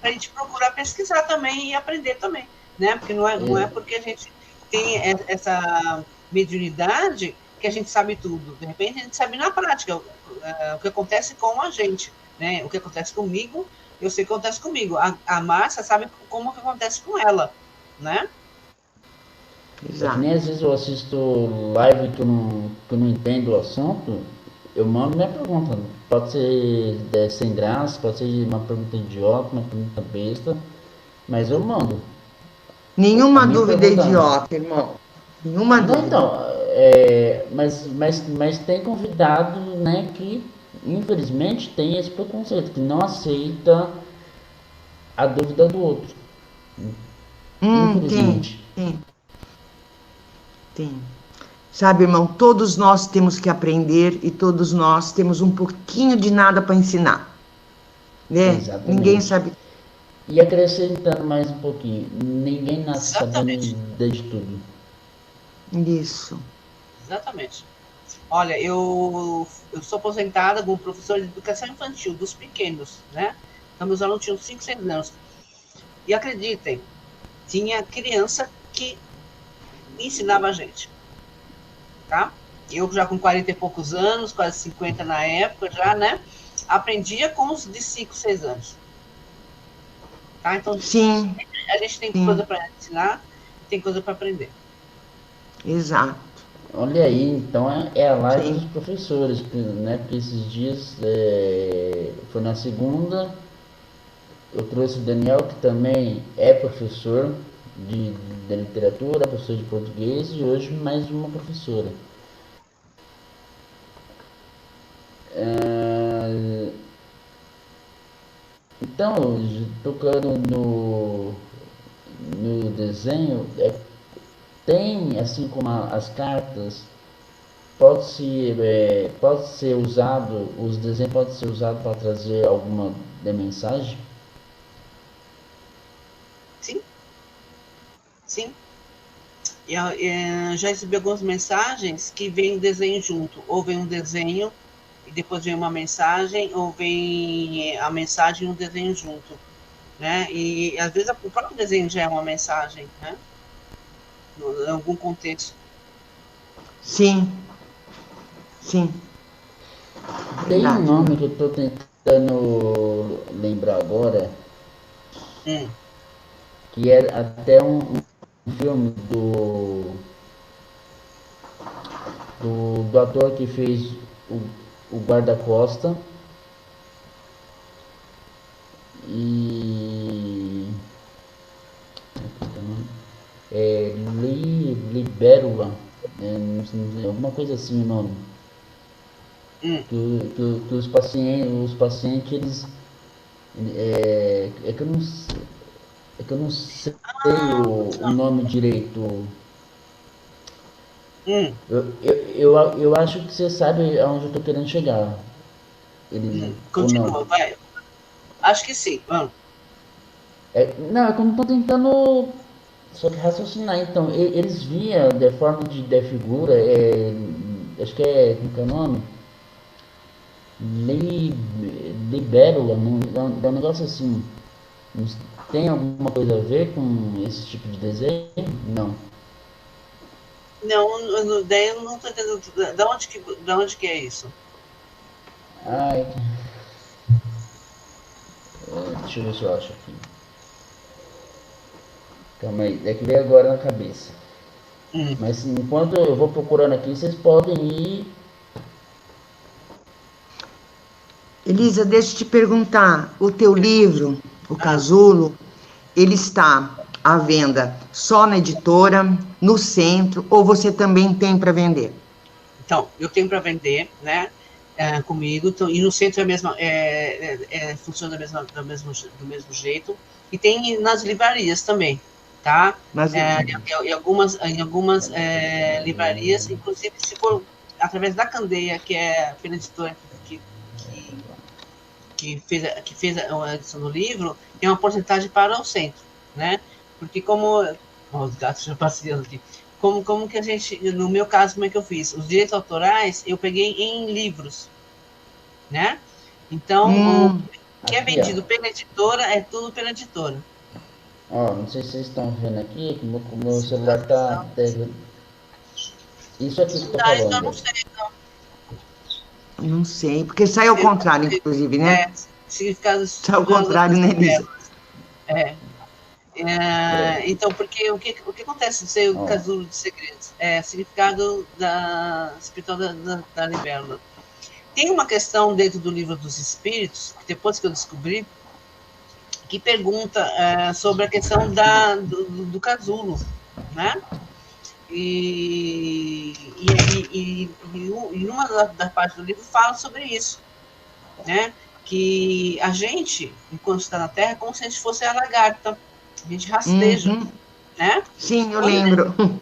para a gente procurar pesquisar também e aprender também, né? Porque não é porque a gente tem essa mediunidade que a gente sabe tudo. De repente, a gente sabe na prática o que acontece com a gente, né? O que acontece comigo, eu sei o que acontece comigo. A Márcia sabe como que acontece com ela, né? é que nem Exato. às vezes eu assisto live que eu não entendo o assunto, eu mando minha pergunta. Pode ser sem graça, pode ser uma pergunta idiota, uma pergunta besta, mas eu mando. A Nenhuma minha dúvida é pergunta. idiota, irmão. Nenhuma Não, dúvida. então, mas tem convidado, né, que infelizmente tem esse preconceito, que não aceita a dúvida do outro. Tem, Infelizmente. tem, tem. Sabe, irmão, todos nós temos que aprender e todos nós temos um pouquinho de nada para ensinar, né? Ninguém Exatamente. sabe E acrescentando mais um pouquinho, ninguém nasce sabendo Exatamente. de tudo. isso. Exatamente. Olha, eu sou aposentada como professora de educação infantil dos pequenos, né? Então, meus alunos tinham 5, 6 anos. E acreditem, tinha criança que ensinava a gente, tá? Eu já com 40 e poucos anos, quase 50 na época já, né? Aprendia com os de 5, 6 anos. Tá? Então, Sim, a gente tem coisa sim, para ensinar e tem coisa para aprender. exato. Olha aí, então é a live dos Sim. professores, né? Porque esses dias foi na segunda, eu trouxe o Daniel, que também é professor de literatura, professor de português, e hoje mais uma professora. Ah, então, tocando no desenho, tem, assim como as cartas, pode ser usado, os desenhos podem ser usados para trazer alguma mensagem? Sim, sim. Já recebi algumas mensagens que vem um desenho junto, ou vem um desenho e depois vem uma mensagem, ou vem a mensagem e um desenho junto, né? E às vezes o próprio desenho já é uma mensagem, né? Em algum contexto. Sim, sim. Tem um Verdade, nome irmã. que eu estou tentando lembrar agora, Hum, que é até um filme do ator que fez o guarda-costa e Libérula, alguma coisa assim o nome. hum. Que os pacientes eles que eu não é que eu não sei Ah, o nome direito. hum, Eu acho que você sabe aonde eu tô querendo chegar. Elisa, ou não? continua, vai. Acho que sim. Não, é que eu não tô tentando só que raciocinar. Então, eles viam de forma de figura, acho que como que é o nome? Li, Libélula, é um negócio assim. Tem alguma coisa a ver com esse tipo de desenho? Não. Não, daí eu não estou entendendo. Da onde que é isso? Ai, deixa eu ver se eu acho aqui. Calma aí, é que veio agora na cabeça. Hum. Mas enquanto eu vou procurando aqui, vocês podem ir. Elisa, deixa eu te perguntar, o teu livro, o Ah, Casulo, ele está à venda só na editora, no centro, ou você também tem para vender? então, eu tenho para vender, né? Comigo, então, e no centro é a mesma, funciona do mesmo jeito, e tem nas livrarias também, tá? Mas, Em algumas livrarias, inclusive se for através da Candeia, que é a editora que, que fez a edição do livro, tem uma porcentagem para o centro, né? Porque como... Oh, os gatos já passeando aqui. Como que a gente... No meu caso, como é que eu fiz? Os direitos autorais eu peguei em livros, né? Então, o que é Aqui, ó. vendido pela editora é tudo pela editora. Ó, não sei se vocês estão vendo aqui, que o meu celular tá. Isso aqui que eu tô Tá, então eu falando. não sei. não sei, porque sai ao Eu não contrário, sei. inclusive, né? Sai ao Significado contrário, das né, Elisa? libélulas. É. Então, porque o que acontece no seu Ó, casulo de segredos? É significado espiritual da libélula. Tem uma questão dentro do livro dos espíritos, que depois que eu descobri, que pergunta sobre a questão do casulo, né? E uma das partes do livro fala sobre isso, né? Que a gente, enquanto está na Terra, é como se a gente fosse a lagarta, a gente rasteja, Uhum. né? Sim, eu Quando, lembro.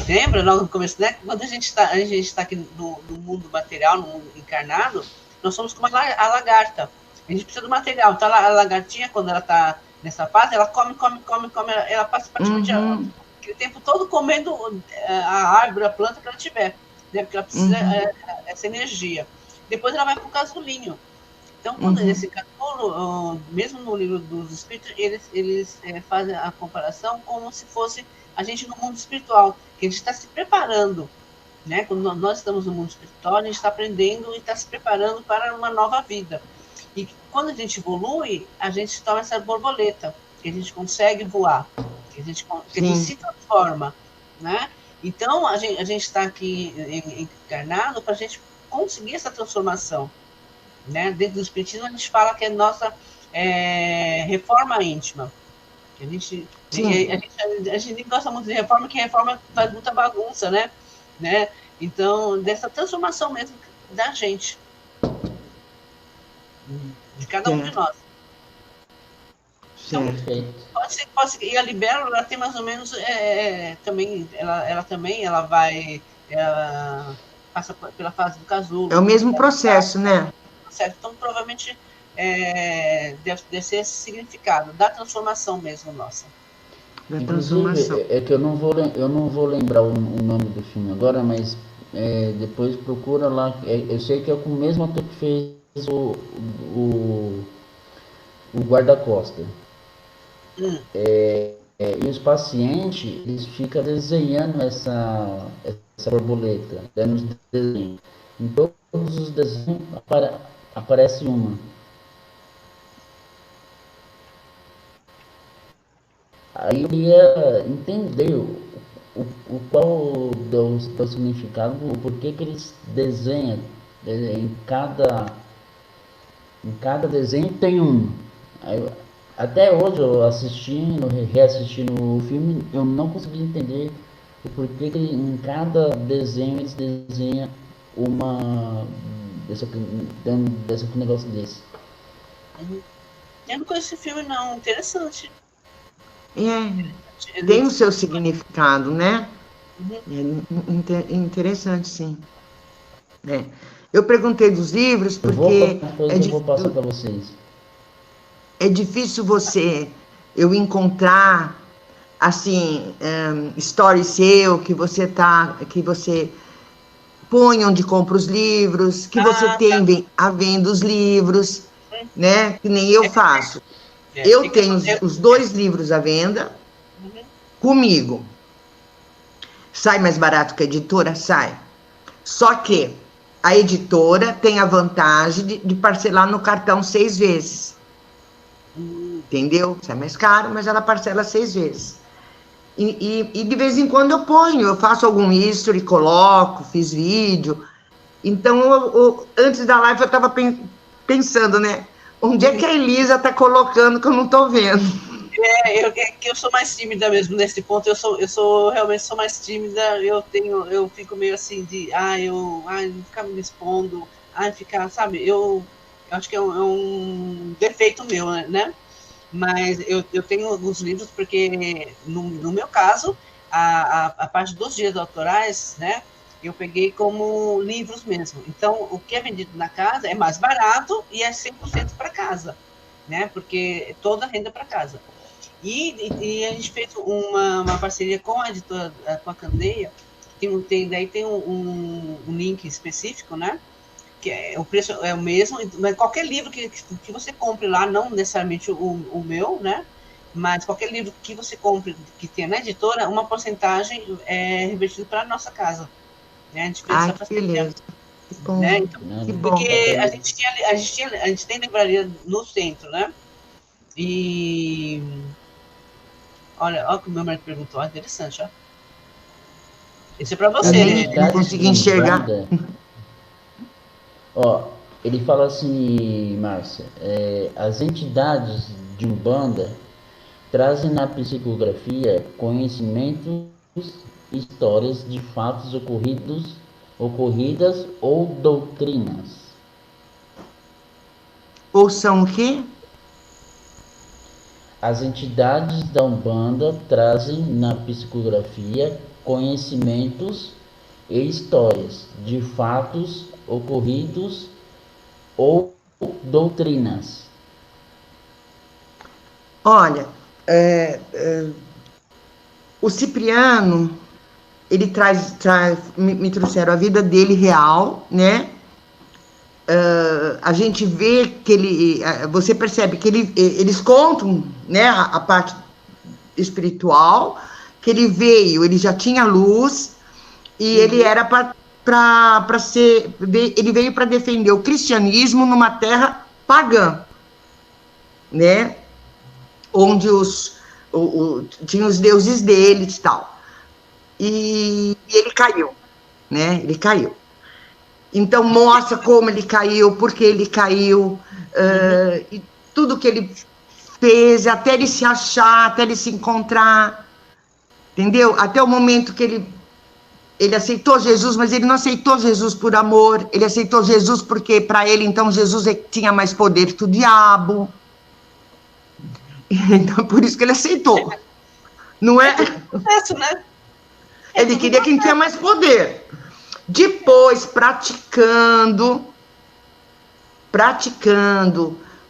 lembra, logo no começo, né? Quando a gente está aqui no mundo material, no mundo encarnado, nós somos como a lagarta. A gente precisa do material. Então, a lagartinha, quando ela está nessa fase, ela come, ela passa praticamente Uhum, aquele tempo todo comendo a árvore, a planta que ela tiver, né? Porque ela precisa uhum, essa energia. Depois ela vai para o casulinho. Então, quando uhum. esse casulo, mesmo no livro dos espíritos, eles fazem a comparação como se fosse a gente no mundo espiritual, que a gente está se preparando, né? Quando nós estamos no mundo espiritual, a gente está aprendendo e está se preparando para uma nova vida. E quando a gente evolui, a gente toma essa borboleta, que a gente consegue voar, que a gente Sim, se transforma, né? Então, a gente está aqui encarnado para a gente conseguir essa transformação, né? Dentro do espiritismo, a gente fala que é nossa reforma íntima. Que sim, a gente nem gosta muito de reforma, que reforma faz muita bagunça, né? Então, dessa transformação mesmo da gente, de cada um de certo, nós. Então, Perfeito. pode ser. E a Libélula, ela tem mais ou menos, também, ela vai, ela passa pela fase do casulo. É o mesmo processo, né? Certo? Então, provavelmente, deve ser esse significado, da transformação mesmo, nossa. Da Inclusive, transformação. é que eu não vou lembrar o nome do filme agora, mas depois procura lá. Eu sei que é com o mesmo ator que fez o guarda-costa. E os pacientes, eles ficam desenhando essa borboleta, dando os desenhos. Em todos os desenhos aparece uma. Aí eu queria entender qual o significado, o porquê que eles desenham em cada desenho tem um. Até hoje, eu reassistindo o filme, eu não consegui entender o porquê que em cada desenho eles desenham desse negócio desse. Eu não conheço esse filme, não. Interessante. Tem o seu significado, né? Interessante, sim. Eu perguntei dos livros porque eu vou passar para vocês. É difícil eu encontrar assim story seu que você põe onde compra os livros, que você tem à venda os livros, né? Que nem eu faço. Eu tenho os 2 livros à venda comigo. Sai mais barato que a editora? Sai. Só que a editora tem a vantagem de parcelar no cartão 6 vezes. Entendeu? Sai mais caro, mas ela parcela 6 vezes. E de vez em quando eu faço algum history, coloco, fiz vídeo. Então, antes da live eu estava pensando, né? Onde é que a Elisa está colocando que eu não estou vendo? Eu sou mais tímida mesmo nesse ponto. Eu realmente sou mais tímida. Eu fico meio assim de, não ficar me expondo, ficar, sabe? Eu acho que é um defeito meu, né? Mas eu tenho alguns livros porque, no meu caso, a parte dos direitos autorais, né? Eu peguei como livros mesmo. Então, o que é vendido na casa é mais barato e é 100% para casa, né? Porque é toda a renda para casa. E a gente fez uma parceria com a editora, com a Candeia, daí tem um link específico, né? Que o preço é o mesmo, mas qualquer livro que você compre lá, não necessariamente o meu, né? Mas qualquer livro que você compre, que tenha na editora, uma porcentagem é revertida para a nossa casa. Né? A gente fez essa parceria. Beleza. Que bom. Né? Então, que bom. Porque a gente tem livraria no centro, né? E olha o que o meu marido perguntou, interessante, ó. Isso é para você, né? Não consegui enxergar. Ó, ele fala assim, Márcia, as entidades de Umbanda trazem na psicografia conhecimentos, histórias de fatos ocorridas ou doutrinas. Ou são o quê? As entidades da Umbanda trazem na psicografia conhecimentos e histórias de fatos ocorridos ou doutrinas. Olha, o Cipriano, ele me trouxeram a vida dele real, né? A gente vê que você percebe que eles contam, né, a parte espiritual, que ele já tinha luz, e ele era ele veio para defender o cristianismo numa terra pagã, né? Onde tinha os deuses deles e tal. E ele caiu, né? Ele caiu. Então, mostra como ele caiu, por que ele caiu, e tudo que ele fez, até ele se achar, até ele se encontrar, entendeu? Até o momento que ele aceitou Jesus, mas ele não aceitou Jesus por amor, ele aceitou Jesus porque, para ele, então, Jesus tinha mais poder que o diabo. Então, por isso que ele aceitou. Não é? Processo, né? Ele queria quem tinha mais poder. Depois, praticando,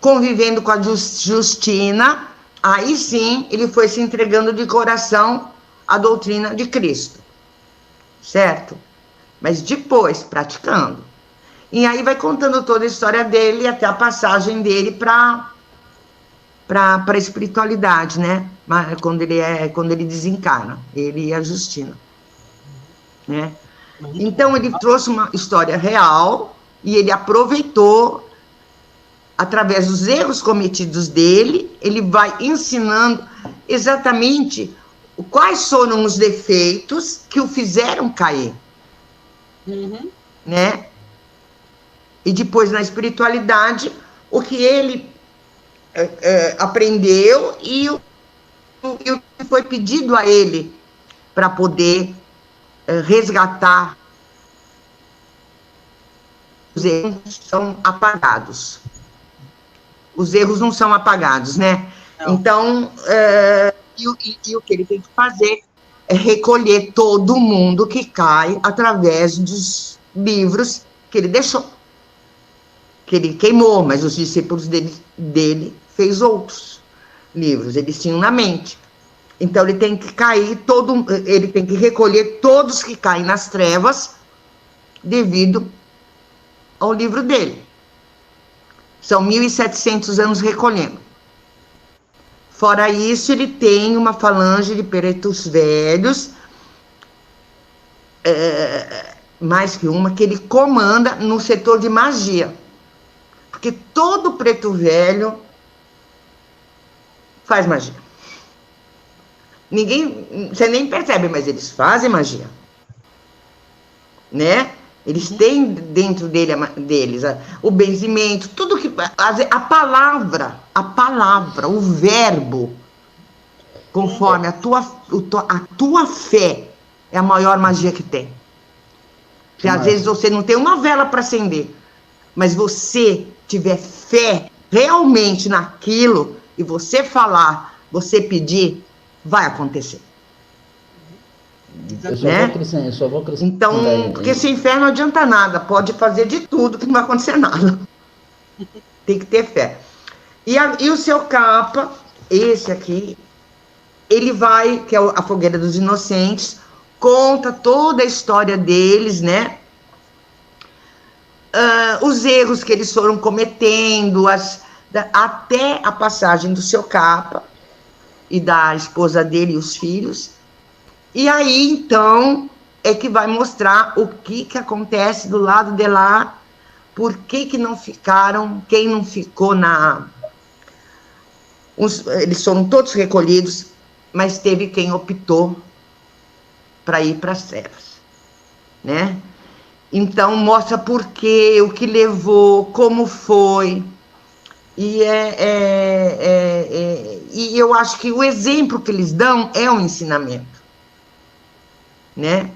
convivendo com a Justina, aí sim ele foi se entregando de coração à doutrina de Cristo. Certo? Mas depois, praticando. E aí vai contando toda a história dele, até a passagem dele para a espiritualidade, né? Quando ele desencarna, ele e a Justina. Né? Então ele trouxe uma história real e ele aproveitou, através dos erros cometidos dele, ele vai ensinando exatamente quais foram os defeitos que o fizeram cair. Né? E depois na espiritualidade, o que ele aprendeu e o que foi pedido a ele para poder resgatar. Os erros são apagados. Os erros não são apagados, né? Não. Então, e o que ele tem que fazer é recolher todo mundo que cai através dos livros que ele deixou. Que ele queimou, mas os discípulos dele fez outros livros, eles tinham na mente. Então ele tem que ele tem que recolher todos que caem nas trevas devido ao livro dele. São 1.700 anos recolhendo. Fora isso, ele tem uma falange de pretos velhos, mais que uma, que ele comanda no setor de magia. Porque todo preto velho faz magia. Você nem percebe, mas eles fazem magia. Né? Eles têm dentro deles o benzimento, tudo que... A palavra, o verbo, conforme a tua fé, é a maior magia que tem. Porque às vezes você não tem uma vela para acender, mas você tiver fé realmente naquilo, e você falar, você pedir, vai acontecer. Eu só vou acrescentar. Então, porque sem fé não adianta nada, pode fazer de tudo que não vai acontecer nada. Tem que ter fé. E o seu capa, esse aqui, ele vai, que é a Fogueira dos Inocentes, conta toda a história deles, né? Os erros que eles foram cometendo, até a passagem do seu capa e da esposa dele e os filhos. E aí, então, é que vai mostrar o que acontece do lado de lá, por que não ficaram, quem não ficou eles foram todos recolhidos, mas teve quem optou para ir para as trevas, né? Então, mostra por quê, o que levou, como foi. E e eu acho que o exemplo que eles dão é um ensinamento. Né?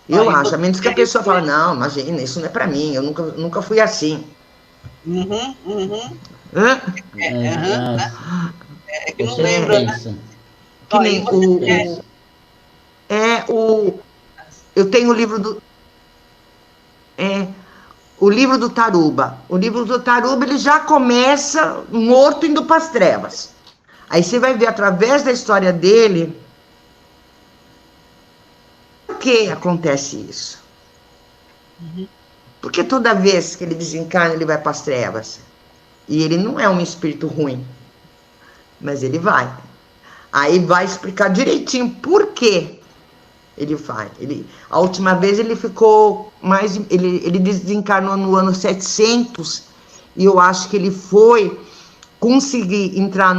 Eu acho, a menos que a pessoa fale, não, imagina, isso não é para mim, eu nunca fui assim. É que não lembra, né? Que nem eu tenho o livro do o livro do Taruba. O livro do Taruba, ele já começa morto indo para as trevas. Aí você vai ver através da história dele por que acontece isso. Porque toda vez que ele desencarna, ele vai para as trevas. E ele não é um espírito ruim, mas ele vai. Aí vai explicar direitinho por que ele vai. A última vez ele ficou mais... Ele desencarnou no ano 700, e eu acho que ele foi conseguir entrar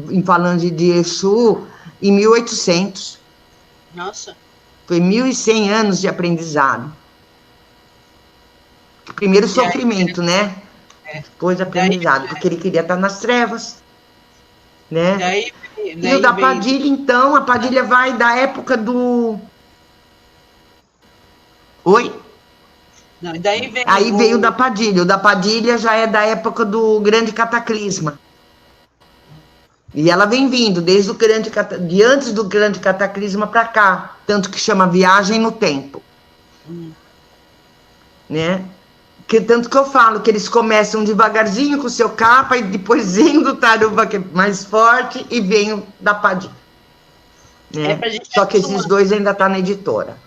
em falange de Exu em 1800. Nossa. Foi 1.100 anos de aprendizado. Primeiro sofrimento, né? Depois aprendizado, porque ele queria estar nas trevas. Né? E o da Padilha, então, a Padilha vai da época do... Oi? Não, e daí veio Aí veio o da Padilha. O da Padilha já é da época do grande cataclisma. E ela vem vindo desde de antes do grande cataclisma para cá, tanto que chama Viagem no Tempo. Né? Tanto que eu falo que eles começam devagarzinho com o seu capa e depois vem do Taruba, que é mais forte, e vem o da Padilha. Né? Só que esses dois ainda tá na editora.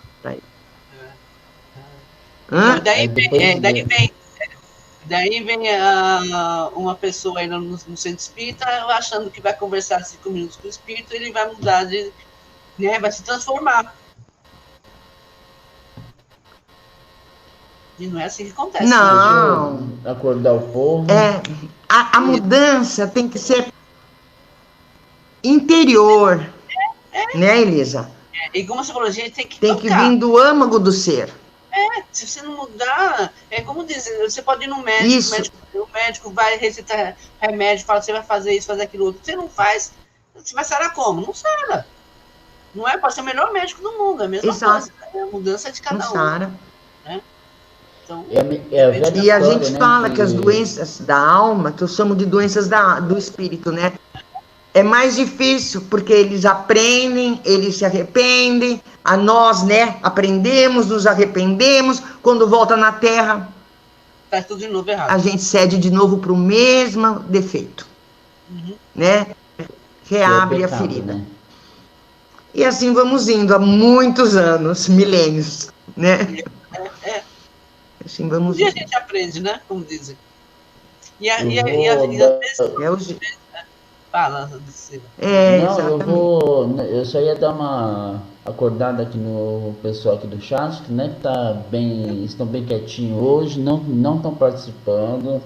Daí vem uma pessoa aí no centro espírita achando que vai conversar 5 minutos com o espírito, ele vai mudar, né, vai se transformar. E não é assim que acontece. Não. Né? Acordar o povo. A mudança tem que ser interior. Né, Elisa? E como você falou, a gente tem que Tem que vir do âmago do ser. Se você não mudar, é como dizer, você pode ir no Isso. o médico vai recitar remédio, fala, você vai fazer isso, fazer aquilo outro. Você não faz, você vai sarar como? Não sara. Não é? Pode ser o melhor médico do mundo, é a mesma coisa. É a mudança de cada um. Sara. Né? Então, e a gente fala que as doenças da alma, que eu chamo de doenças do espírito, né? É mais difícil, porque eles aprendem, eles se arrependem, a nós, né, aprendemos, nos arrependemos, quando volta na Terra, faz tudo de novo errado. A gente cede de novo para o mesmo defeito, né? Reabre pecado, a ferida. Né? E assim vamos indo há muitos anos, milênios, né? Assim vamos indo. E a gente aprende, né, como dizem. E às vezes... Fala, não, eu só ia dar uma acordada aqui no pessoal aqui do chat, né, que estão bem quietinhos hoje, não estão participando,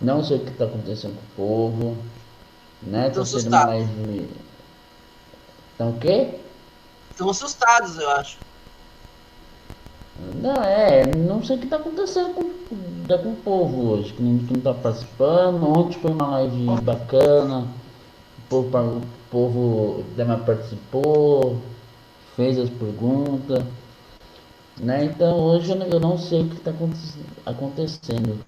não sei o que está acontecendo com o povo, né, estão assustados. Estão o quê? Estão assustados, eu acho. Não sei o que está acontecendo com o povo hoje, que não está participando. Ontem foi uma live bacana, o povo participou, fez as perguntas, né? Então hoje eu não sei o que está acontecendo.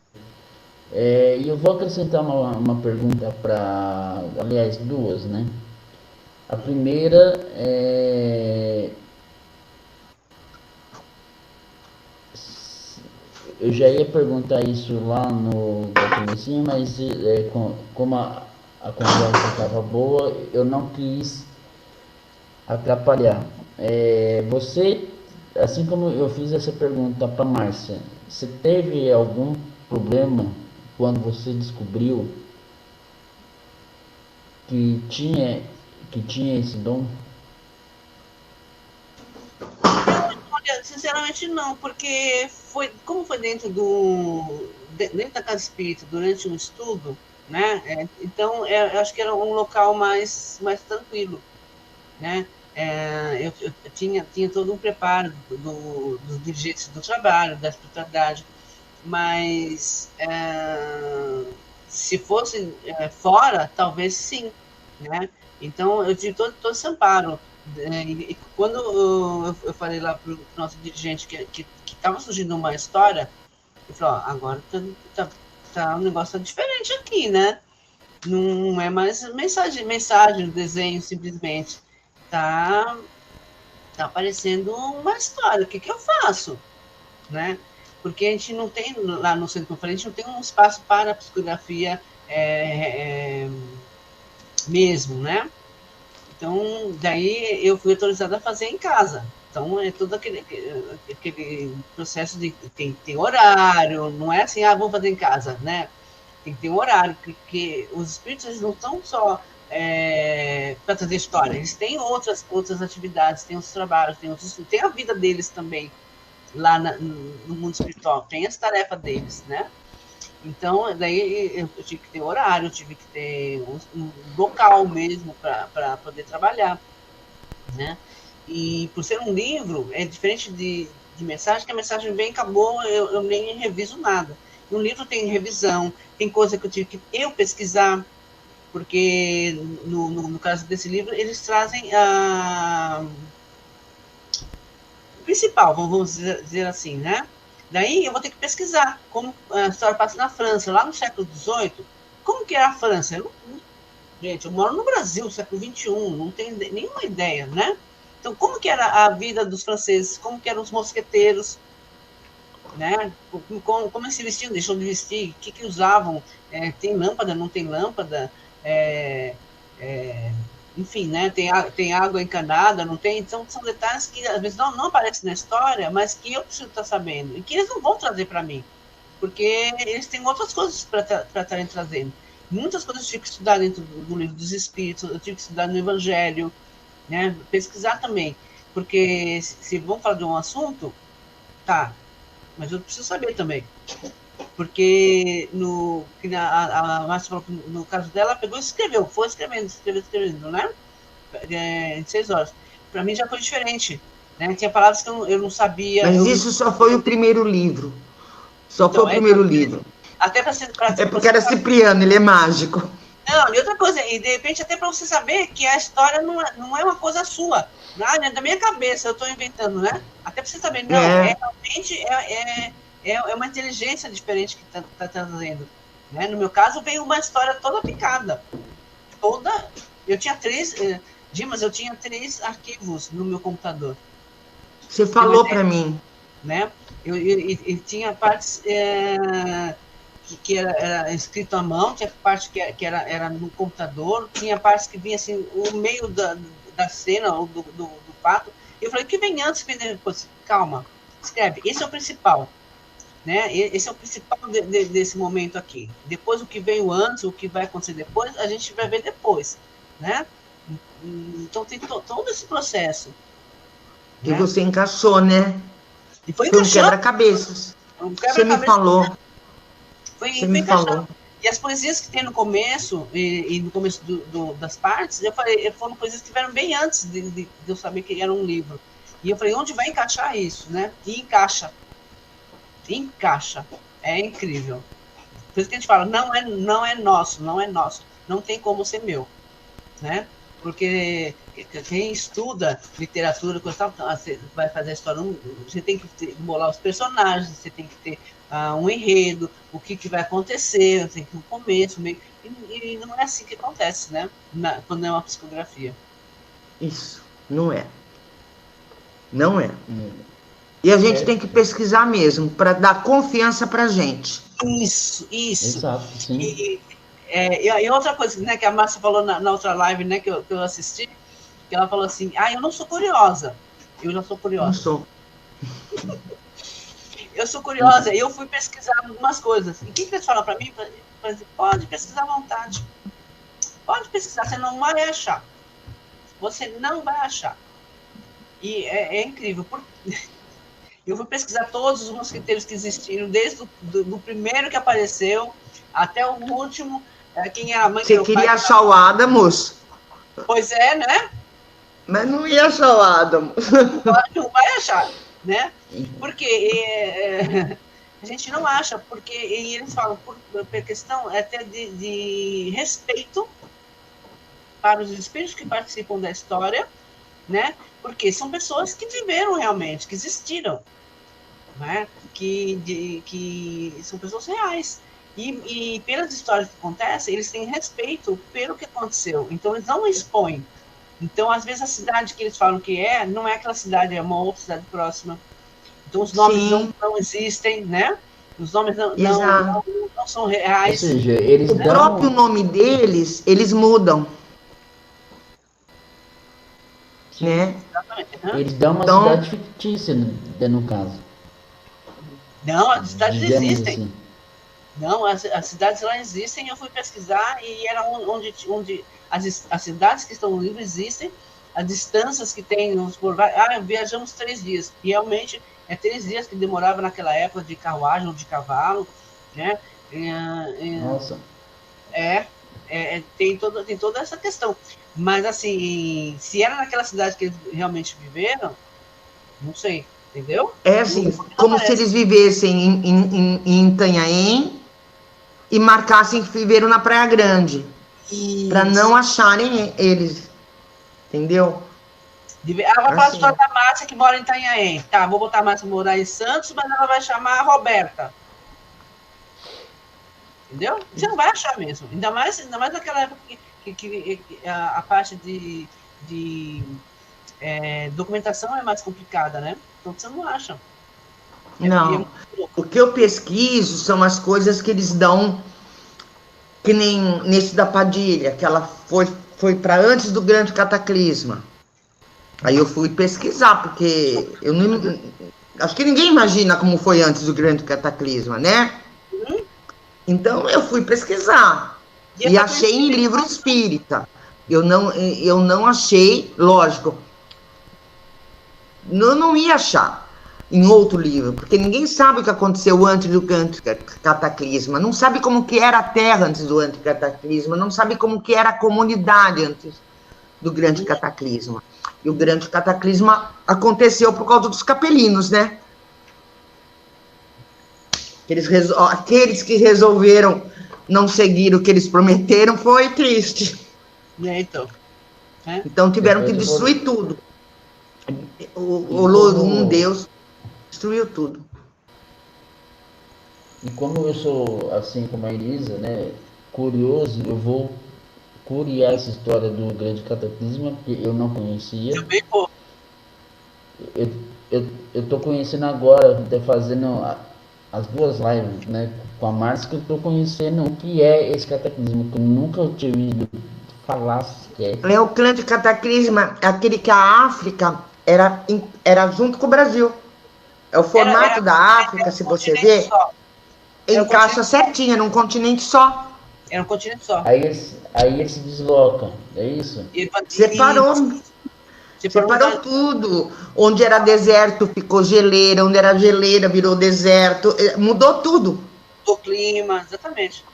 E eu vou acrescentar uma pergunta aliás, duas, né? A primeira é... Eu já ia perguntar isso lá no comecinho, mas como a conversa estava boa, eu não quis atrapalhar. Você, assim como eu fiz essa pergunta para Márcia, você teve algum problema quando você descobriu que tinha esse dom? Sinceramente não, porque como foi dentro da casa espírita, durante um estudo, né? Então eu acho que era um local mais tranquilo, né? Eu tinha todo um preparo dos dirigentes do trabalho, da espiritualidade, mas se fosse fora, talvez sim, né? Então eu tive todo esse amparo. E quando eu falei lá para o nosso dirigente que estava surgindo uma história, ele falou, agora tá um negócio diferente aqui, né? Não é mais mensagem, desenho, simplesmente. Tá aparecendo uma história, o que eu faço? Né? Porque a gente não tem, lá no centro de conferência, não tem um espaço para a psicografia mesmo, né? Então, daí eu fui autorizada a fazer em casa. Então, é todo aquele processo de tem horário, não é assim, vou fazer em casa, né? Tem que ter um horário, porque os espíritos eles não estão só para trazer história, eles têm outras atividades, têm outros trabalhos, tem a vida deles também, lá no mundo espiritual, tem as tarefas deles, né? Então, daí eu tive que ter horário, eu tive que ter um local mesmo para poder trabalhar, né? E por ser um livro, é diferente de mensagem, que a mensagem vem, acabou, eu nem reviso nada. Um livro tem revisão, tem coisa que eu tive que pesquisar, porque no caso desse livro, eles trazem o principal, vamos dizer assim, né? Daí eu vou ter que pesquisar como a história passa na França, lá no século XVIII, como que era a França? Gente, eu moro no Brasil, século XXI, não tenho nenhuma ideia, né? Então, como que era a vida dos franceses? Como que eram os mosqueteiros? Né? Como eles se vestiam, deixam de vestir? O que usavam? Tem lâmpada, não tem lâmpada? Enfim, né? Tem água encanada, não tem? Então, são detalhes que às vezes não aparecem na história, mas que eu preciso estar sabendo. E que eles não vão trazer para mim, porque eles têm outras coisas para estarem trazendo. Muitas coisas eu tive que estudar dentro do livro dos Espíritos, eu tive que estudar no Evangelho, né? Pesquisar também, porque se vão falar de um assunto, tá, mas eu preciso saber também, porque a Márcia falou que no caso dela, ela pegou e escreveu, foi escrevendo, né? Em 6 horas. Para mim já foi diferente, né? Tinha palavras que eu não sabia. Mas isso só foi o primeiro livro. Só foi o primeiro livro. Até para é porque era Cipriano, ele é mágico. Não, e outra coisa, e de repente até para você saber que a história não é uma coisa sua, é da minha cabeça, eu estou inventando, né? Até para você saber, não, realmente uma inteligência diferente que está trazendo. Né? No meu caso, veio uma história toda picada. Eu tinha 3, Dimas, eu tinha 3 arquivos no meu computador. Você falou para mim. Né? Eu tinha partes que era escrito à mão, tinha parte que era no computador, tinha partes que vinha assim, o meio da cena, ou do fato. Eu falei, o que vem antes, vem depois? Calma, escreve, esse é o principal. Né? Esse é o principal desse momento aqui. Depois, o que veio antes, o que vai acontecer depois, a gente vai ver depois. Né? Então, tem todo esse processo. E né? Você encaixou, né? E foi um quebra-cabeças. Você me falou. Você me falou. E as poesias que tem no começo, e no começo das partes, eu falei, foram poesias que tiveram bem antes de eu saber que era um livro. E eu falei, onde vai encaixar isso, né? E encaixa. É incrível. Por isso que a gente fala, não é nosso. Não tem como ser meu, né? Porque quem estuda literatura, você vai fazer a história, você tem que bolar os personagens, você tem que ter um enredo, o que vai acontecer, tem que ter um começo, meio, e não é assim que acontece, né? Quando é uma psicografia. Isso, não é. Não é. E a gente tem que pesquisar mesmo, para dar confiança para a gente. Isso. Exato, sim. E outra coisa, né, que a Márcia falou na outra live, né, que eu assisti, que ela falou assim, eu não sou curiosa. Eu já sou curiosa. Não sou. Eu sou curiosa, e eu fui pesquisar algumas coisas. E o que eles falam para mim? Pode pesquisar à vontade. Pode pesquisar, você não vai achar. Você não vai achar. E é incrível. Eu fui pesquisar todos os mosquiteiros que existiram, desde do primeiro que apareceu até o último. Quem era a mãe? Você queria achar o Adamos? Pois é, né? Mas não ia achar o Adamos. Não vai achar, né? Porque a gente não acha, porque eles falam, por questão até de respeito para os espíritos que participam da história, né? Porque são pessoas que viveram realmente, que existiram, né? Que são pessoas reais. E pelas histórias que acontecem, eles têm respeito pelo que aconteceu. Então, eles não expõem. Então, às vezes, a cidade que eles falam que não é aquela cidade, é uma outra cidade próxima. Então, os nomes não existem, né? Os nomes não são reais. Ou seja, eles o próprio nome deles, eles mudam. Né? Exatamente. Eles dão uma cidade fictícia, no caso. Não, as cidades existem. Assim. Não, as cidades lá existem, eu fui pesquisar e era onde as cidades que estão no livro existem, as distâncias que tem, viajamos 3 dias. E realmente, 3 dias que demorava naquela época de carruagem ou de cavalo, né? Nossa. Tem toda essa questão. Mas, assim, se era naquela cidade que eles realmente viveram, não sei, entendeu? Assim, como se eles vivessem em Itanhaém e marcassem que viveram na Praia Grande. Para não acharem eles. Entendeu? Vai falar a história da Márcia que mora em Itanhaém. Tá, vou botar a Márcia morar em Santos, mas ela vai chamar a Roberta. entendeu? Você não vai achar mesmo. Ainda mais naquela época que a parte de documentação é mais complicada, né? Então você não acha. Não. O que eu pesquiso são as coisas que eles dão, que nem nesse da Padilha, que ela foi para antes do grande cataclisma. Aí eu fui pesquisar, porque eu não, acho que ninguém imagina como foi antes do grande cataclisma, né? Então eu fui pesquisar e achei em livro espírita. Eu não achei, lógico, eu não ia achar em outro livro, porque ninguém sabe o que aconteceu antes do grande cataclisma, não sabe como que era a Terra antes do grande cataclisma, não sabe como que era a comunidade antes do grande cataclisma. E o grande cataclisma aconteceu por causa dos capelinos, né? Aqueles que resolveram não seguir o que eles prometeram, foi triste. Então tiveram que destruir tudo. O Lorum, Deus, destruiu tudo. E como eu sou, assim como a Elisa, né, curioso, eu vou curiar essa história do grande cataclisma, porque eu não conhecia. Também vou. Eu tô conhecendo agora, até fazendo as duas lives, né, com a Márcia, que eu tô conhecendo o que é esse cataclismo, que eu nunca tinha ouvido falar sequer. O grande cataclisma é aquele que a África era junto com o Brasil. É o formato da África, se você ver, encaixa certinho, num continente só. Era um continente só. Aí ele se desloca, é isso? Separou tudo. Onde era deserto ficou geleira, onde era geleira virou deserto, mudou tudo. O clima, exatamente.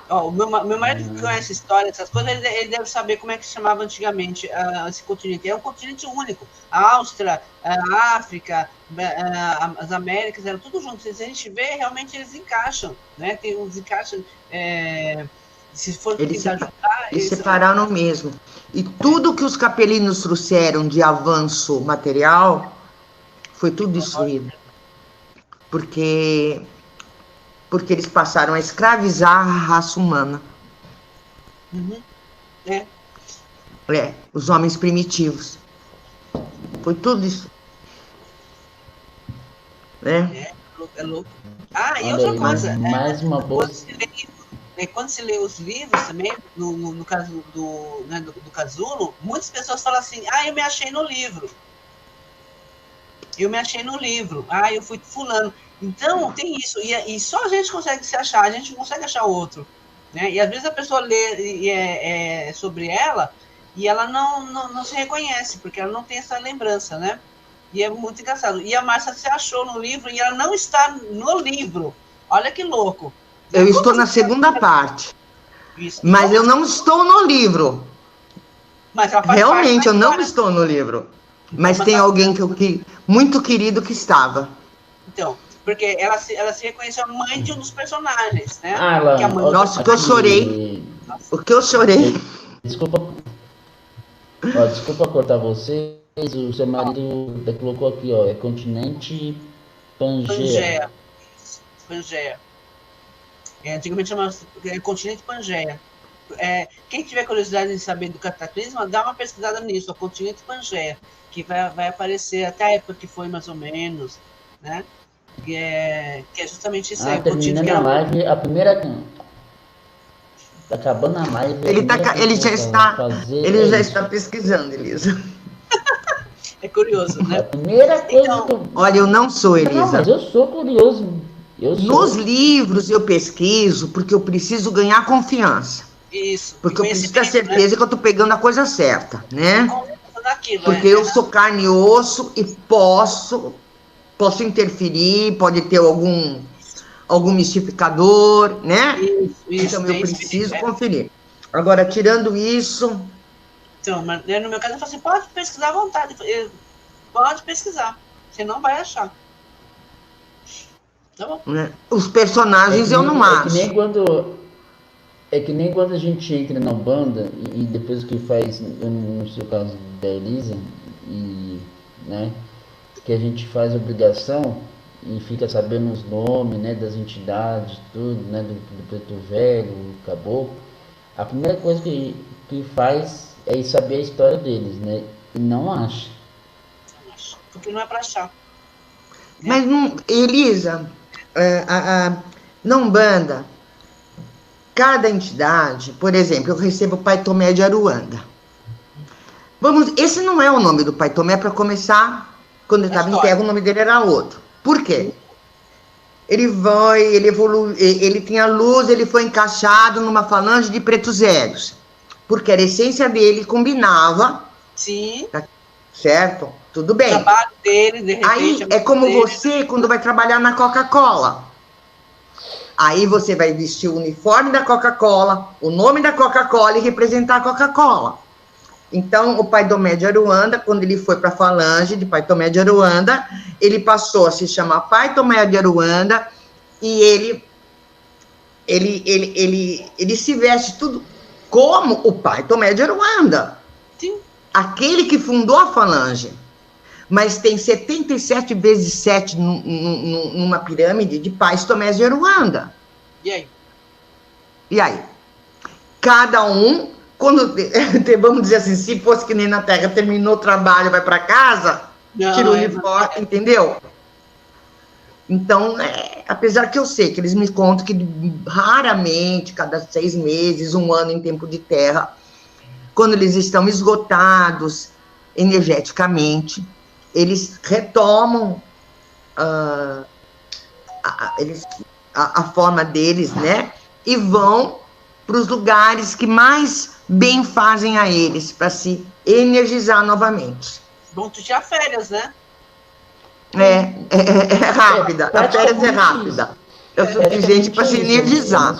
Ó, o meu marido que conhece história, essas coisas, ele deve saber como é que se chamava antigamente esse continente. É um continente único. A Áustria, a África, as Américas, eram tudo juntos. Se a gente vê, realmente eles encaixam, né? Tem uns encaixam. Se for tentar juntar, eles separaram mesmo. E tudo que os capelinos trouxeram de avanço material foi tudo destruído. Porque eles passaram a escravizar a raça humana. Os homens primitivos. Foi tudo isso. É louco. E outra coisa. Mais uma boa. Quando se lê os livros também, no caso do Casulo, muitas pessoas falam assim, eu me achei no livro. Eu fui fulano. Então, tem isso. E só a gente consegue se achar, a gente não consegue achar o outro. Né? E às vezes a pessoa lê sobre ela e ela não se reconhece, porque ela não tem essa lembrança, né? E é muito engraçado. E a Márcia se achou no livro e ela não está no livro. Olha que louco. Eu estou na segunda parte. Isso. Mas eu não estou no livro. Mas realmente, eu não estou no livro. Mas tem alguém muito querido que estava. Então, porque ela se reconheceu a mãe de um dos personagens, né? Nossa, o que eu chorei. O que eu chorei. Desculpa cortar vocês. O seu marido colocou aqui, é continente Pangeia. Antigamente chamava continente Pangeia. Quem tiver curiosidade em saber do cataclisma, dá uma pesquisada nisso, o continente Pangeia, que vai aparecer até a época que foi mais ou menos, né? Que é justamente isso aí. Terminando a live, a primeira. Tá acabando a live. Ele já está pesquisando, Elisa. É curioso, né? A primeira coisa que eu... Olha, eu não sou, Elisa. Não, mas eu sou curioso. Nos livros eu pesquiso porque eu preciso ganhar confiança. Isso. Porque eu preciso ter certeza, né, que eu estou pegando a coisa certa, né? Porque eu sou carne e osso e posso interferir, pode ter algum mistificador, né? Então eu preciso conferir. Agora, tirando isso... Então, mas no meu caso, eu falo assim, pode pesquisar à vontade. Pode pesquisar. Você não vai achar. Tá bom? Os personagens eu não acho. É que nem quando a gente entra na banda e depois que faz, no seu caso da Elisa, né, que a gente faz obrigação, e fica sabendo os nomes, né, das entidades, tudo, né, do preto velho, do caboclo, a primeira coisa que faz é ir saber a história deles, né, e não acha. Porque não é para achar. Mas, não, Elisa, na Umbanda, cada entidade, por exemplo, eu recebo o Pai Tomé de Aruanda. Esse não é o nome do Pai Tomé, para começar, quando ele estava em terra, o nome dele era outro. Por quê? Ele evolui, ele tinha luz, ele foi encaixado numa falange de pretos velhos, porque a essência dele combinava. Sim. Certo? Tudo bem. O trabalho dele, de repente, aí é como dele. Você, quando vai trabalhar na Coca-Cola. Aí você vai vestir o uniforme da Coca-Cola, o nome da Coca-Cola e representar a Coca-Cola. Então, o Pai Tomé de Aruanda, quando ele foi para a falange de Pai Tomé de Aruanda, ele passou a se chamar Pai Tomé de Aruanda e ele se veste tudo como o Pai Tomé de Aruanda. Sim. Aquele que fundou a falange. Mas tem 77 vezes 7 numa pirâmide de Pais Tomés de Aruanda. E aí? E aí? Cada um, quando, vamos dizer assim, se fosse que nem na Terra, terminou o trabalho, vai para casa, tira o uniforme, entendeu? Então, apesar que eu sei que eles me contam que raramente, cada 6 meses, 1 ano em tempo de terra, quando eles estão esgotados energeticamente, eles retomam a forma deles, né? E vão para os lugares que mais bem fazem a eles, para se energizar novamente. Vão tirar férias, né? É rápida, a férias é rápida. É o suficiente para se energizar.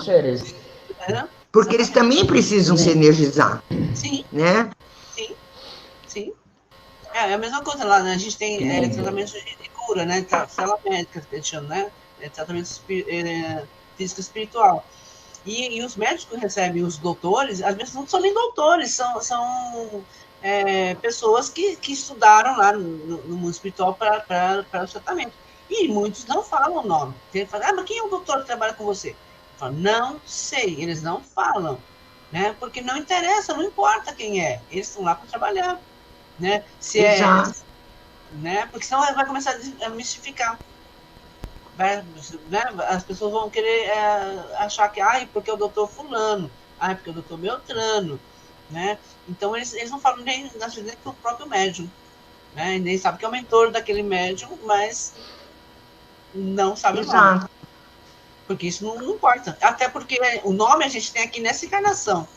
Porque eles também precisam se energizar. Sim. Né? Sim. Sim. É a mesma coisa lá, né? A gente tem tratamento de cura, né? Cela médica, que a gente chama, né? Tratamento físico e espiritual. E os médicos que recebem os doutores, às vezes não são nem doutores, são pessoas que estudaram lá no mundo espiritual para o tratamento. E muitos não falam o nome. Ele fala, mas quem é o doutor que trabalha com você? Eu falo, não sei, eles não falam, né? Porque não interessa, não importa quem é, eles estão lá para trabalhar, né? Né? Porque senão vai começar a mistificar. Né? As pessoas vão querer achar que, porque é o doutor fulano, porque é o doutor Beltrano, né? Então eles não falam nem com o próprio médium, né? Nem sabe que é o mentor daquele médium, mas não sabe o nome. Porque isso não importa. Até porque o nome a gente tem aqui nessa encarnação,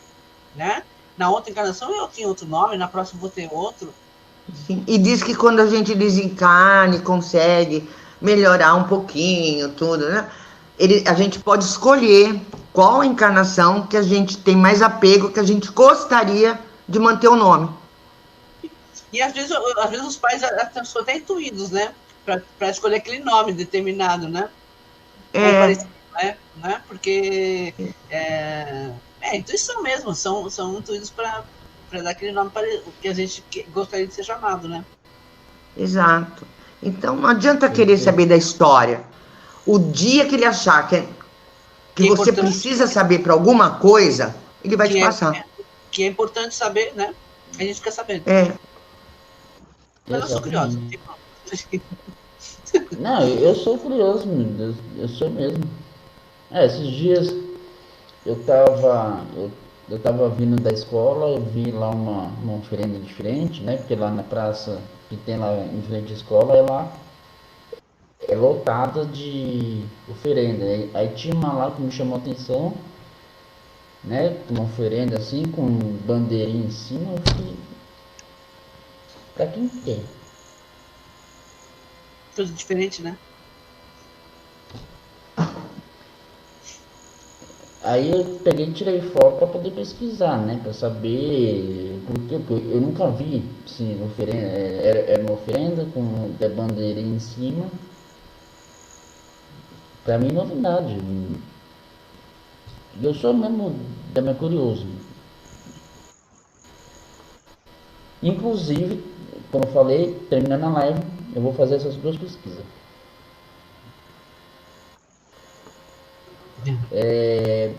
né? Na outra encarnação eu tinha outro nome, na próxima vou ter outro. Sim. E diz que quando a gente desencarne, consegue melhorar um pouquinho, tudo, né? A gente pode escolher qual a encarnação que a gente tem mais apego, que a gente gostaria de manter o nome. E às vezes os pais são até intuídos, né? Para escolher aquele nome determinado, né? Né? Porque intuição mesmo, são intuídos para dar aquele nome que a gente gostaria de ser chamado, né? Exato. Então não adianta querer saber da história. O dia que ele achar que você precisa saber para alguma coisa, ele vai te passar. Que é importante saber, né? A gente quer saber. Mas eu sou curiosa. Não, eu sou curioso, eu sou mesmo. Esses dias eu tava vindo da escola, eu vi lá uma oferenda diferente, né? Porque lá na praça que tem lá em frente à escola, ela é lotada de oferenda. Aí tinha uma lá que me chamou a atenção, né? Uma oferenda assim, com bandeirinha em cima, eu fiquei... Pra quem quer? Coisa diferente, né? Aí eu peguei e tirei foto para poder pesquisar, né? Para saber porque eu nunca vi assim, oferenda, era uma oferenda com a bandeirinha em cima. Para mim novidade. Eu sou mesmo também curioso. Inclusive, como eu falei, terminando a live, eu vou fazer essas 2 pesquisas.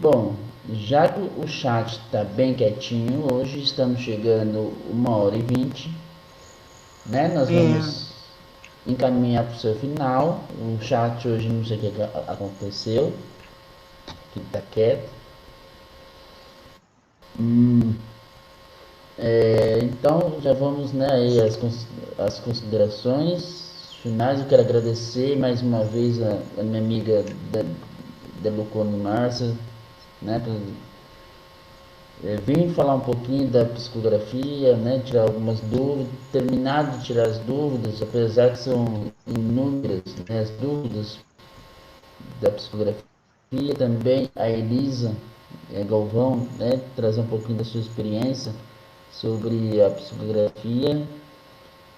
Bom, já que o chat está bem quietinho, hoje estamos chegando 1h20, né? Nós vamos encaminhar para o seu final. O chat hoje não sei o que aconteceu, que está quieto. Então já vamos, né, aí as considerações finais. Eu quero agradecer mais uma vez a minha amiga Delucone Márcia, né, vim falar um pouquinho da psicografia, né, tirar algumas dúvidas, terminar de tirar as dúvidas, apesar que são inúmeras, né, as dúvidas da psicografia. Também a Elisa Galvão, né, trazer um pouquinho da sua experiência sobre a psicografia,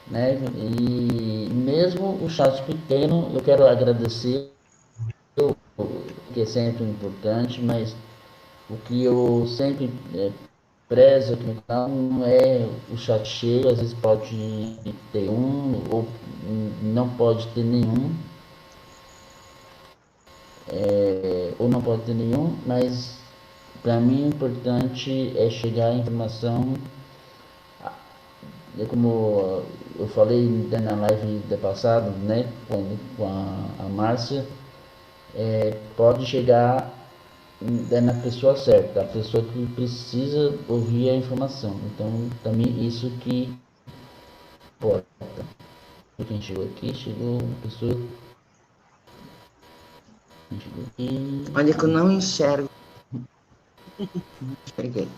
né, e mesmo o chat pequeno, eu quero agradecer, que é sempre importante, mas o que eu sempre prezo aqui no canal não é o chat cheio, às vezes pode ter um, ou não pode ter nenhum, ou não pode ter nenhum, mas para mim o importante é chegar a informação, como eu falei na live da passada, né, com a Márcia, pode chegar na pessoa certa, a pessoa que precisa ouvir a informação. Então, também isso que importa. Quem chegou aqui, chegou uma pessoa. Quem chegou aqui. Olha que eu não enxergo. Peguei.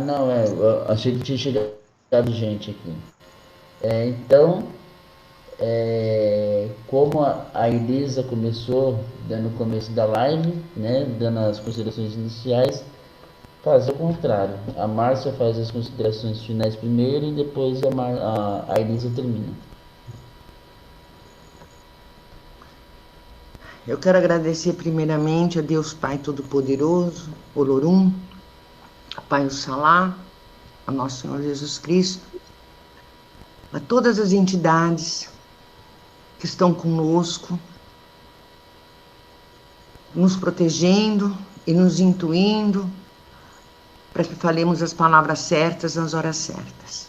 Não, eu achei que tinha chegado gente aqui. Então, como a Elisa começou no começo da live, né, dando as considerações iniciais, faz o contrário. A Márcia faz as considerações finais primeiro e depois a Elisa termina. Eu quero agradecer primeiramente a Deus Pai Todo-Poderoso, Olorum, a Pai Oxalá, a Nosso Senhor Jesus Cristo, a todas as entidades que estão conosco, nos protegendo e nos intuindo para que falemos as palavras certas nas horas certas.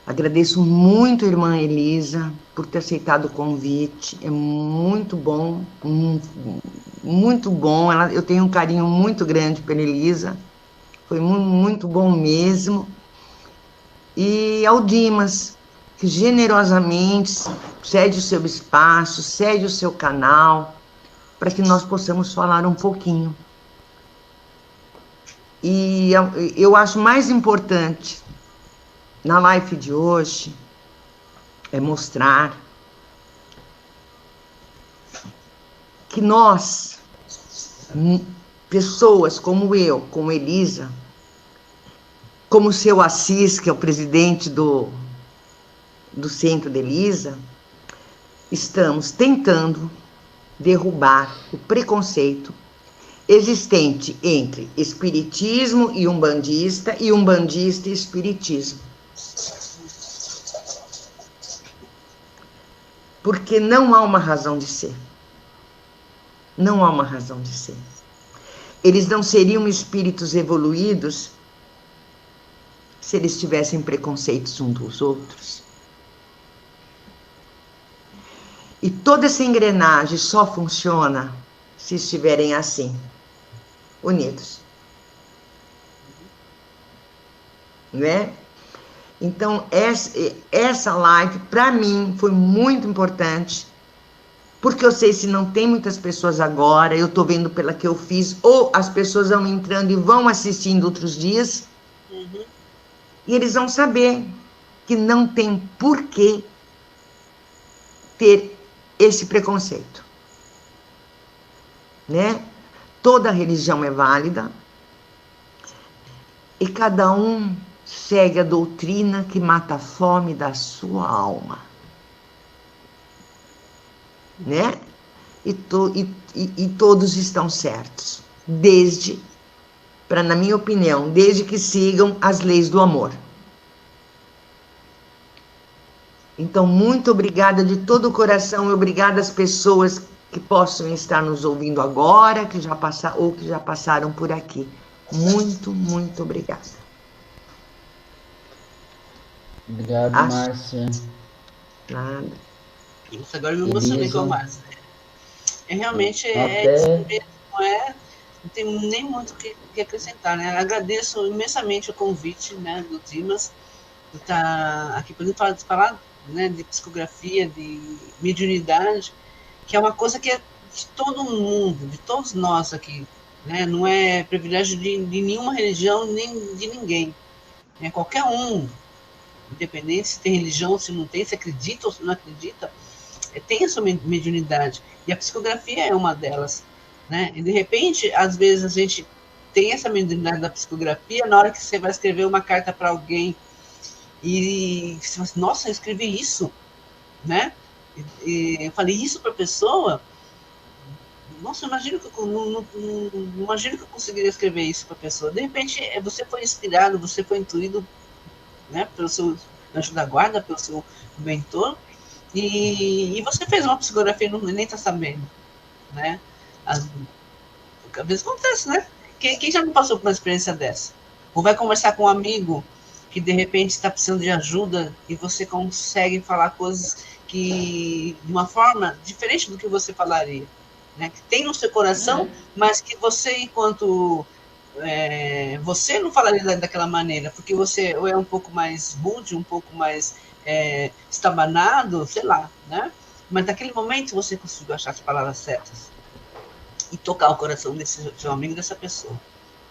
Agradeço muito a irmã Elisa por ter aceitado o convite, é muito bom, muito bom. Eu tenho um carinho muito grande pela Elisa, foi muito bom mesmo. E ao Dimas, que generosamente cede o seu espaço, cede o seu canal, para que nós possamos falar um pouquinho. E eu acho mais importante na live de hoje é mostrar que nós, pessoas como eu, como Elisa, como o seu Assis, que é o presidente do Centro de Elisa, estamos tentando derrubar o preconceito existente entre espiritismo e umbandista e espiritismo. Porque não há uma razão de ser. Não há uma razão de ser. Eles não seriam espíritos evoluídos se eles tivessem preconceitos uns dos outros. E toda essa engrenagem só funciona se estiverem assim, unidos. Né? Então, essa live, para mim, foi muito importante, porque eu sei se não tem muitas pessoas agora, eu estou vendo pela que eu fiz, ou as pessoas vão entrando e vão assistindo outros dias, e eles vão saber que não tem por que ter esse preconceito. Né? Toda religião é válida e cada um segue a doutrina que mata a fome da sua alma, né? E todos estão certos, na minha opinião, desde que sigam as leis do amor. Então, muito obrigada de todo o coração, e obrigada às pessoas que possam estar nos ouvindo agora, que já passaram ou que já passaram por aqui. Muito, muito obrigada. Obrigado, Márcia. Nada. Isso, agora eu me emocionei com a Márcia. Realmente Até... isso mesmo, não tem nem muito o que acrescentar, né? Agradeço imensamente o convite, né, do Dimas, de estar aqui podendo falar, né, de psicografia, de mediunidade, que é uma coisa que é de todo mundo, de todos nós aqui, né? Não é privilégio de nenhuma religião, nem de ninguém. Né? Qualquer um, independente se tem religião, se não tem, se acredita ou se não acredita, tem a sua mediunidade. E a psicografia é uma delas. Né? E, de repente, às vezes a gente tem essa mediunidade da psicografia, na hora que você vai escrever uma carta para alguém e você fala assim, nossa, eu escrevi isso, né? E eu falei isso para a pessoa, nossa, imagino que não imagino que eu conseguiria escrever isso para a pessoa. De repente, você foi inspirado, você foi intuído, né, pelo seu anjo da guarda, pelo seu mentor, e você fez uma psicografia e nem está sabendo, né? Às vezes acontece, né? Quem já não passou por uma experiência dessa? Ou vai conversar com um amigo que de repente está precisando de ajuda e você consegue falar coisas que de uma forma diferente do que você falaria, né? Que tem no seu coração, mas que você, enquanto você não falaria daquela maneira, porque você ou é um pouco mais rude, um pouco mais estabanado, sei lá, né? Mas naquele momento você conseguiu achar as palavras certas e tocar o coração desse seu amigo, dessa pessoa,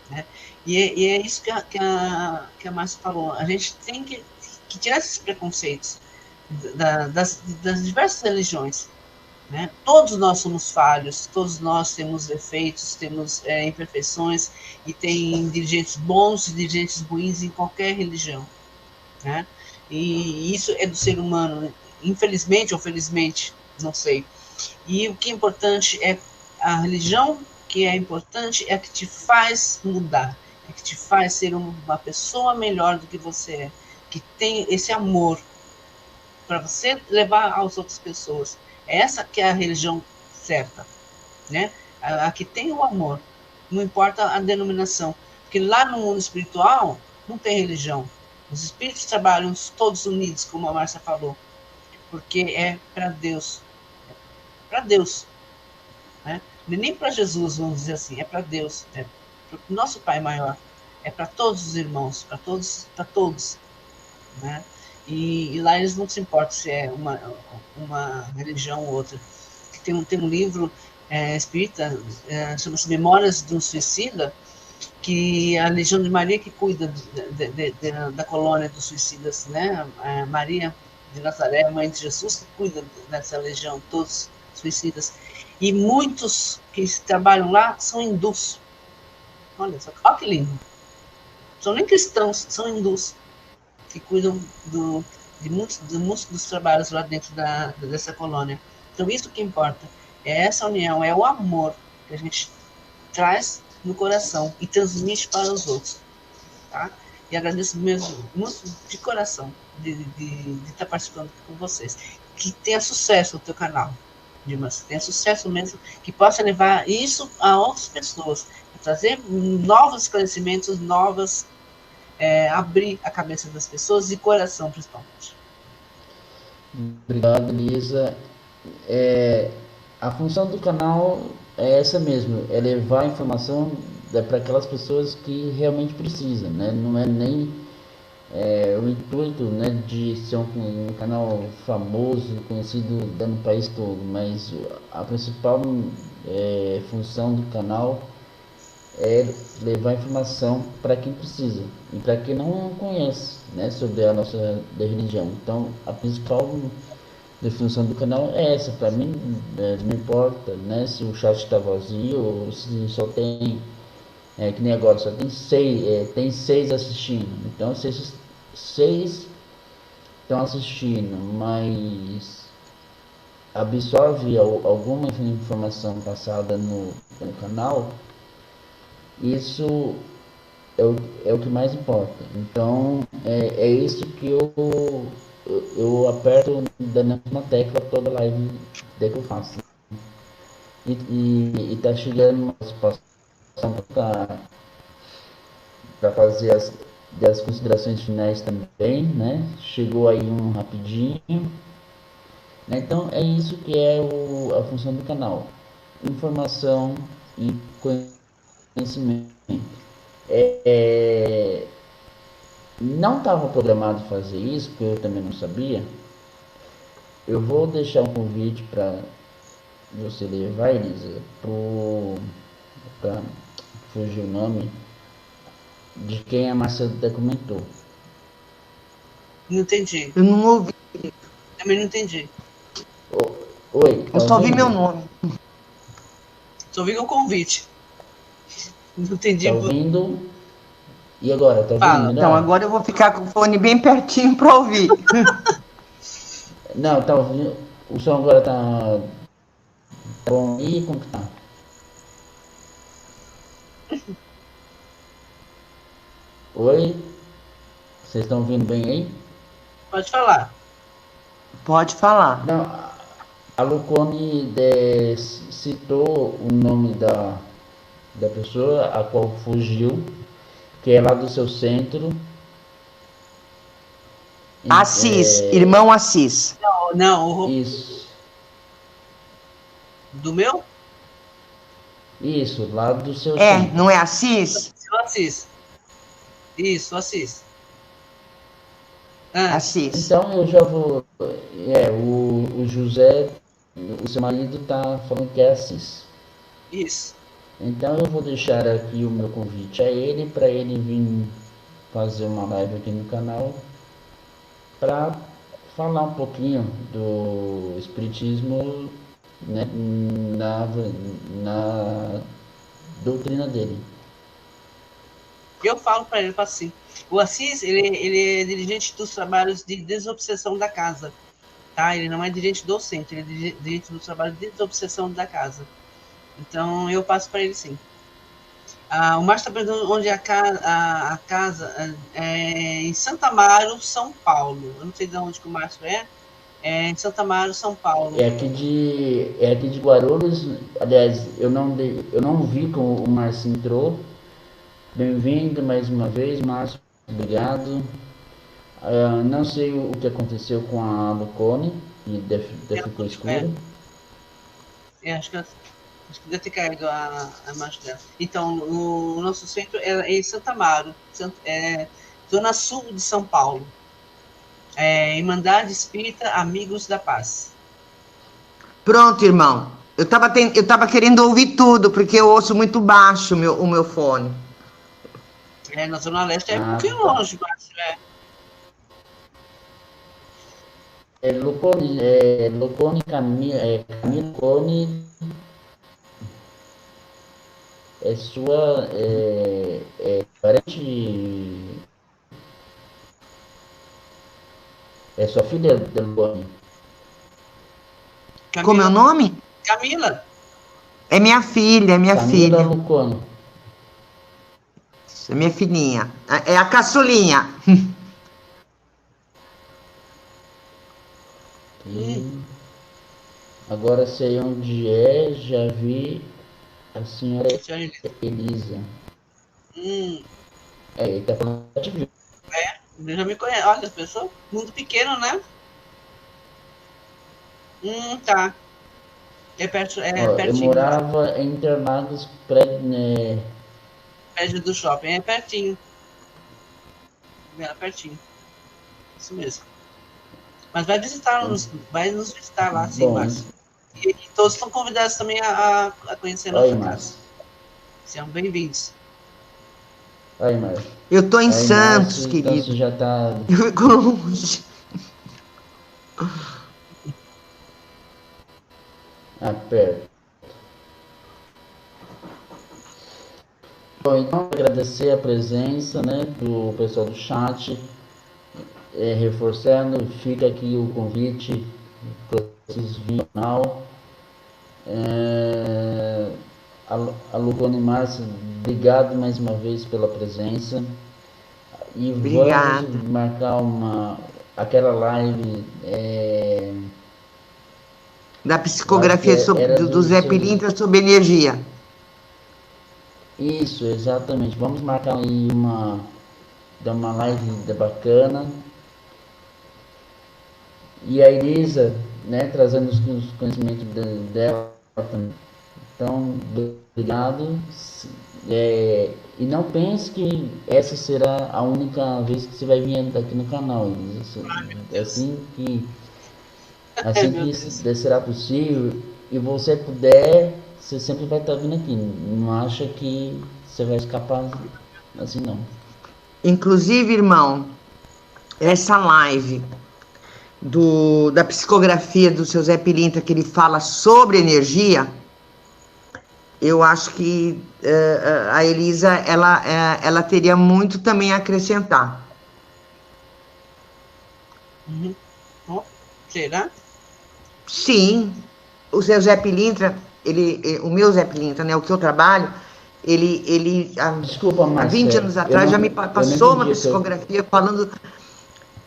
né? E é isso que a Márcia falou. A gente tem que tirar esses preconceitos das diversas religiões, né? Todos nós somos falhos, todos nós temos defeitos, temos imperfeições, e tem dirigentes bons e dirigentes ruins em qualquer religião, né? E isso é do ser humano, né? Infelizmente ou felizmente, não sei. E o que é importante é a religião, que é importante é a que te faz mudar, é que te faz ser uma pessoa melhor do que você é, que tem esse amor para você levar às outras pessoas. Essa que é a religião certa, né? A que tem o amor, não importa a denominação, porque lá no mundo espiritual não tem religião. Os espíritos trabalham todos unidos, como a Márcia falou, porque é para Deus. É para Deus. Né? Nem para Jesus, vamos dizer assim, é para Deus, é para o nosso Pai maior, é para todos os irmãos, para todos, né? E lá eles não se importam se é uma religião ou outra. Tem um livro espírita, chama-se Memórias de um Suicida, que a Legião de Maria que cuida da colônia dos suicidas, né? A Maria de Nazaré, a mãe de Jesus, que cuida dessa legião, todos suicidas. E muitos que trabalham lá são hindus. Olha só, olha que lindo. Não são nem cristãos, são hindus, que cuidam de muitos dos trabalhos lá dentro dessa colônia. Então, isso que importa. É essa união, é o amor que a gente traz no coração e transmite para os outros. Tá? E agradeço mesmo, muito de coração, de estar participando com vocês. Que tenha sucesso o teu canal, Dimas. Tenha sucesso mesmo, que possa levar isso a outras pessoas, trazer novos esclarecimentos, abrir a cabeça das pessoas e coração, principalmente. Obrigado, Elisa. A função do canal é essa mesmo, é levar a informação para aquelas pessoas que realmente precisam, né? Não é nem o intuito, né, de ser um canal famoso, conhecido no país todo, mas a principal função do canal é levar informação para quem precisa e para quem não conhece, né, sobre a nossa religião. Então, a principal definição do canal é essa. Para mim, não importa, né, se o chat está vazio ou se só tem, que nem agora, só tem seis assistindo. Então, se esses seis estão assistindo, mas absorve alguma informação passada no canal, isso é o que mais importa. Então, é isso que eu aperto da mesma tecla toda live que eu faço. e tá chegando uma situação para fazer as considerações finais também, né? Chegou aí um rapidinho, né? Então é isso que é a função do canal: informação e conhecimento. Não estava programado fazer isso, porque eu também não sabia. Eu vou deixar um convite para você levar, Elisa, para fugir o nome de quem a Marcela até comentou. Não entendi. Eu não ouvi. Também não entendi. Oi, Eu tá só ouvi ouvindo? meu nome. Só vi o convite. Não entendi. Tá ouvindo? E agora, tá ouvindo Fala. Então, melhor? agora eu vou ficar com o fone bem pertinho para ouvir. Não, tá ouvindo. O som agora tá bom. E como que tá? Oi? Vocês estão ouvindo bem aí? Pode falar. Pode falar. Não, a Lucone citou o nome da pessoa a qual fugiu, que é lá do seu centro. Assis, irmão Assis. Não, Isso, do meu? isso, lá do seu É, centro. não é Assis? Eu Assis. Isso, Assis. Ah, Assis. Então eu já vou. O José, o seu marido, tá falando que é Assis. isso. Então eu vou deixar aqui o meu convite a ele para ele vir fazer uma live aqui no canal para falar um pouquinho do espiritismo, né, na doutrina dele. Eu falo para ele assim. O Assis, ele é dirigente dos trabalhos de desobsessão da casa. Tá? Ele não é dirigente do centro, ele é dirigente dos trabalhos de desobsessão da casa. Então, eu passo para ele sim. O Márcio está perguntando onde é a casa é em Santa Amaro, São Paulo. Eu não sei de onde que o Márcio é. É em Santa Amaro, São Paulo. É aqui de Guarulhos. Aliás, eu não vi como o Márcio entrou. Bem-vindo mais uma vez, Márcio. Obrigado. Não sei o que aconteceu com a Lucone, que ficou escuro. Acho que deve ter caído a imagem dela. Então, o nosso centro é em Santa Amaro, zona sul de São Paulo. Irmandade Espírita Amigos da Paz. Pronto, irmão. Eu tava querendo ouvir tudo, porque eu ouço muito baixo o meu fone. Na Zona Leste é um pouquinho Tá. longe, mas Lucone, Camila Lucone é sua parente, é sua filha de Lucone. Como é o nome? Camila. É minha filha, é minha Camila filha. Lucone. É minha filhinha. É a caçulinha. Agora sei onde é, já vi a senhora Elisa. Tá falando de viu. Ele já me conhece. Olha, as pessoas, mundo pequeno, né? Tá. Pertinho. Eu morava em Interlagos, Prédio do shopping, é pertinho. Pertinho. Isso mesmo. Mas vai vai nos visitar lá, sim, Márcio. E todos estão convidados também a conhecer a nossa casa. Sejam bem-vindos. Aí, Márcio. Eu tô em Santos, Márcio, querido. Então você já tá... Eu fico longe. Perto. Bom, então agradecer a presença, né, do pessoal do chat, reforçando, fica aqui o convite para vocês virem ao canal. A Lucone Márcio, obrigado mais uma vez pela presença. E Obrigada. Vamos marcar aquela live Da Eu acho que psicografia era do do Zé seu. Pilintra sobre energia. Isso, exatamente. Vamos marcar aí dar uma live bacana. E a Elisa, né, trazendo os conhecimentos dela também. Então, obrigado. E não pense que essa será a única vez que você vai vir aqui no canal, Elisa. Ai, meu É Deus. Ai, assim meu que Deus. será possível e você puder, você sempre vai estar vindo aqui. Não acha que você vai escapar assim, não. Inclusive, irmão, essa live da psicografia do seu Zé Pilintra, que ele fala sobre energia, eu acho que a Elisa, ela teria muito também a acrescentar. Uhum. Ó, será? Sim, o seu Zé Pilintra, o meu Zé Pilintra, né, o que eu trabalho, ele Desculpa, há 20 Márcia, anos atrás já me eu não passou uma entendi o que eu. psicografia falando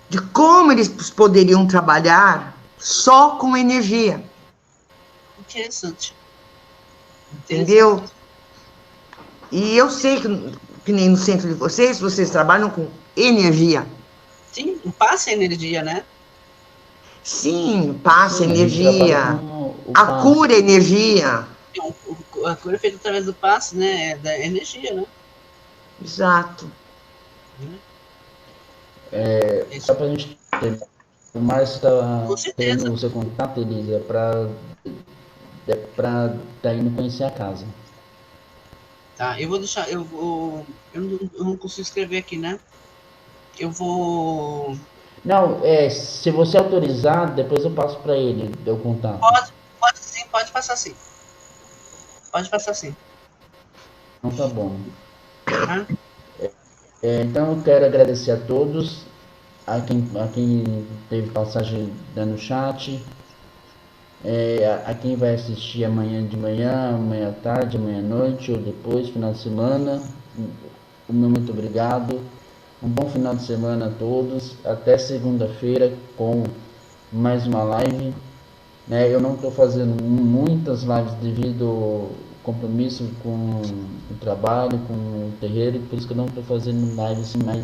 de como eles poderiam trabalhar só com energia, Interessante. Interessante. entendeu? E eu sei que nem no centro de vocês trabalham com energia. Sim, um passe é energia, né? Sim, passa Sim, a gente trabalha energia, com o a passe. cura é energia. A cura é feita através do passe, né? É da energia, né? Exato. Só para a gente ter. O Márcio Com está certeza. tendo o seu contato, Elisa, para tá indo conhecer a casa. Tá, eu vou deixar, eu não consigo escrever aqui, né? Eu vou. Não, se você autorizar, depois eu passo para ele o contato. Pode sim, pode passar sim. Pode passar sim. Então tá bom. Tá? Então eu quero agradecer a todos, a quem teve passagem no chat, a quem vai assistir amanhã de manhã, amanhã à tarde, amanhã à noite ou depois, final de semana. O meu muito obrigado. Um bom final de semana a todos. Até segunda-feira com mais uma live. Eu não estou fazendo muitas lives devido ao compromisso com o trabalho, com o terreiro, por isso que eu não estou fazendo lives mais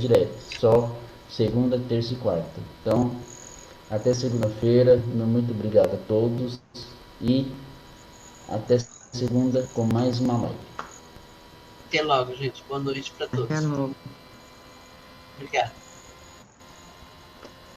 direto, só segunda, terça e quarta. Então, até segunda-feira, muito obrigado a todos e até segunda com mais uma live. Até logo, gente. Boa noite para Até todos. logo. Obrigado.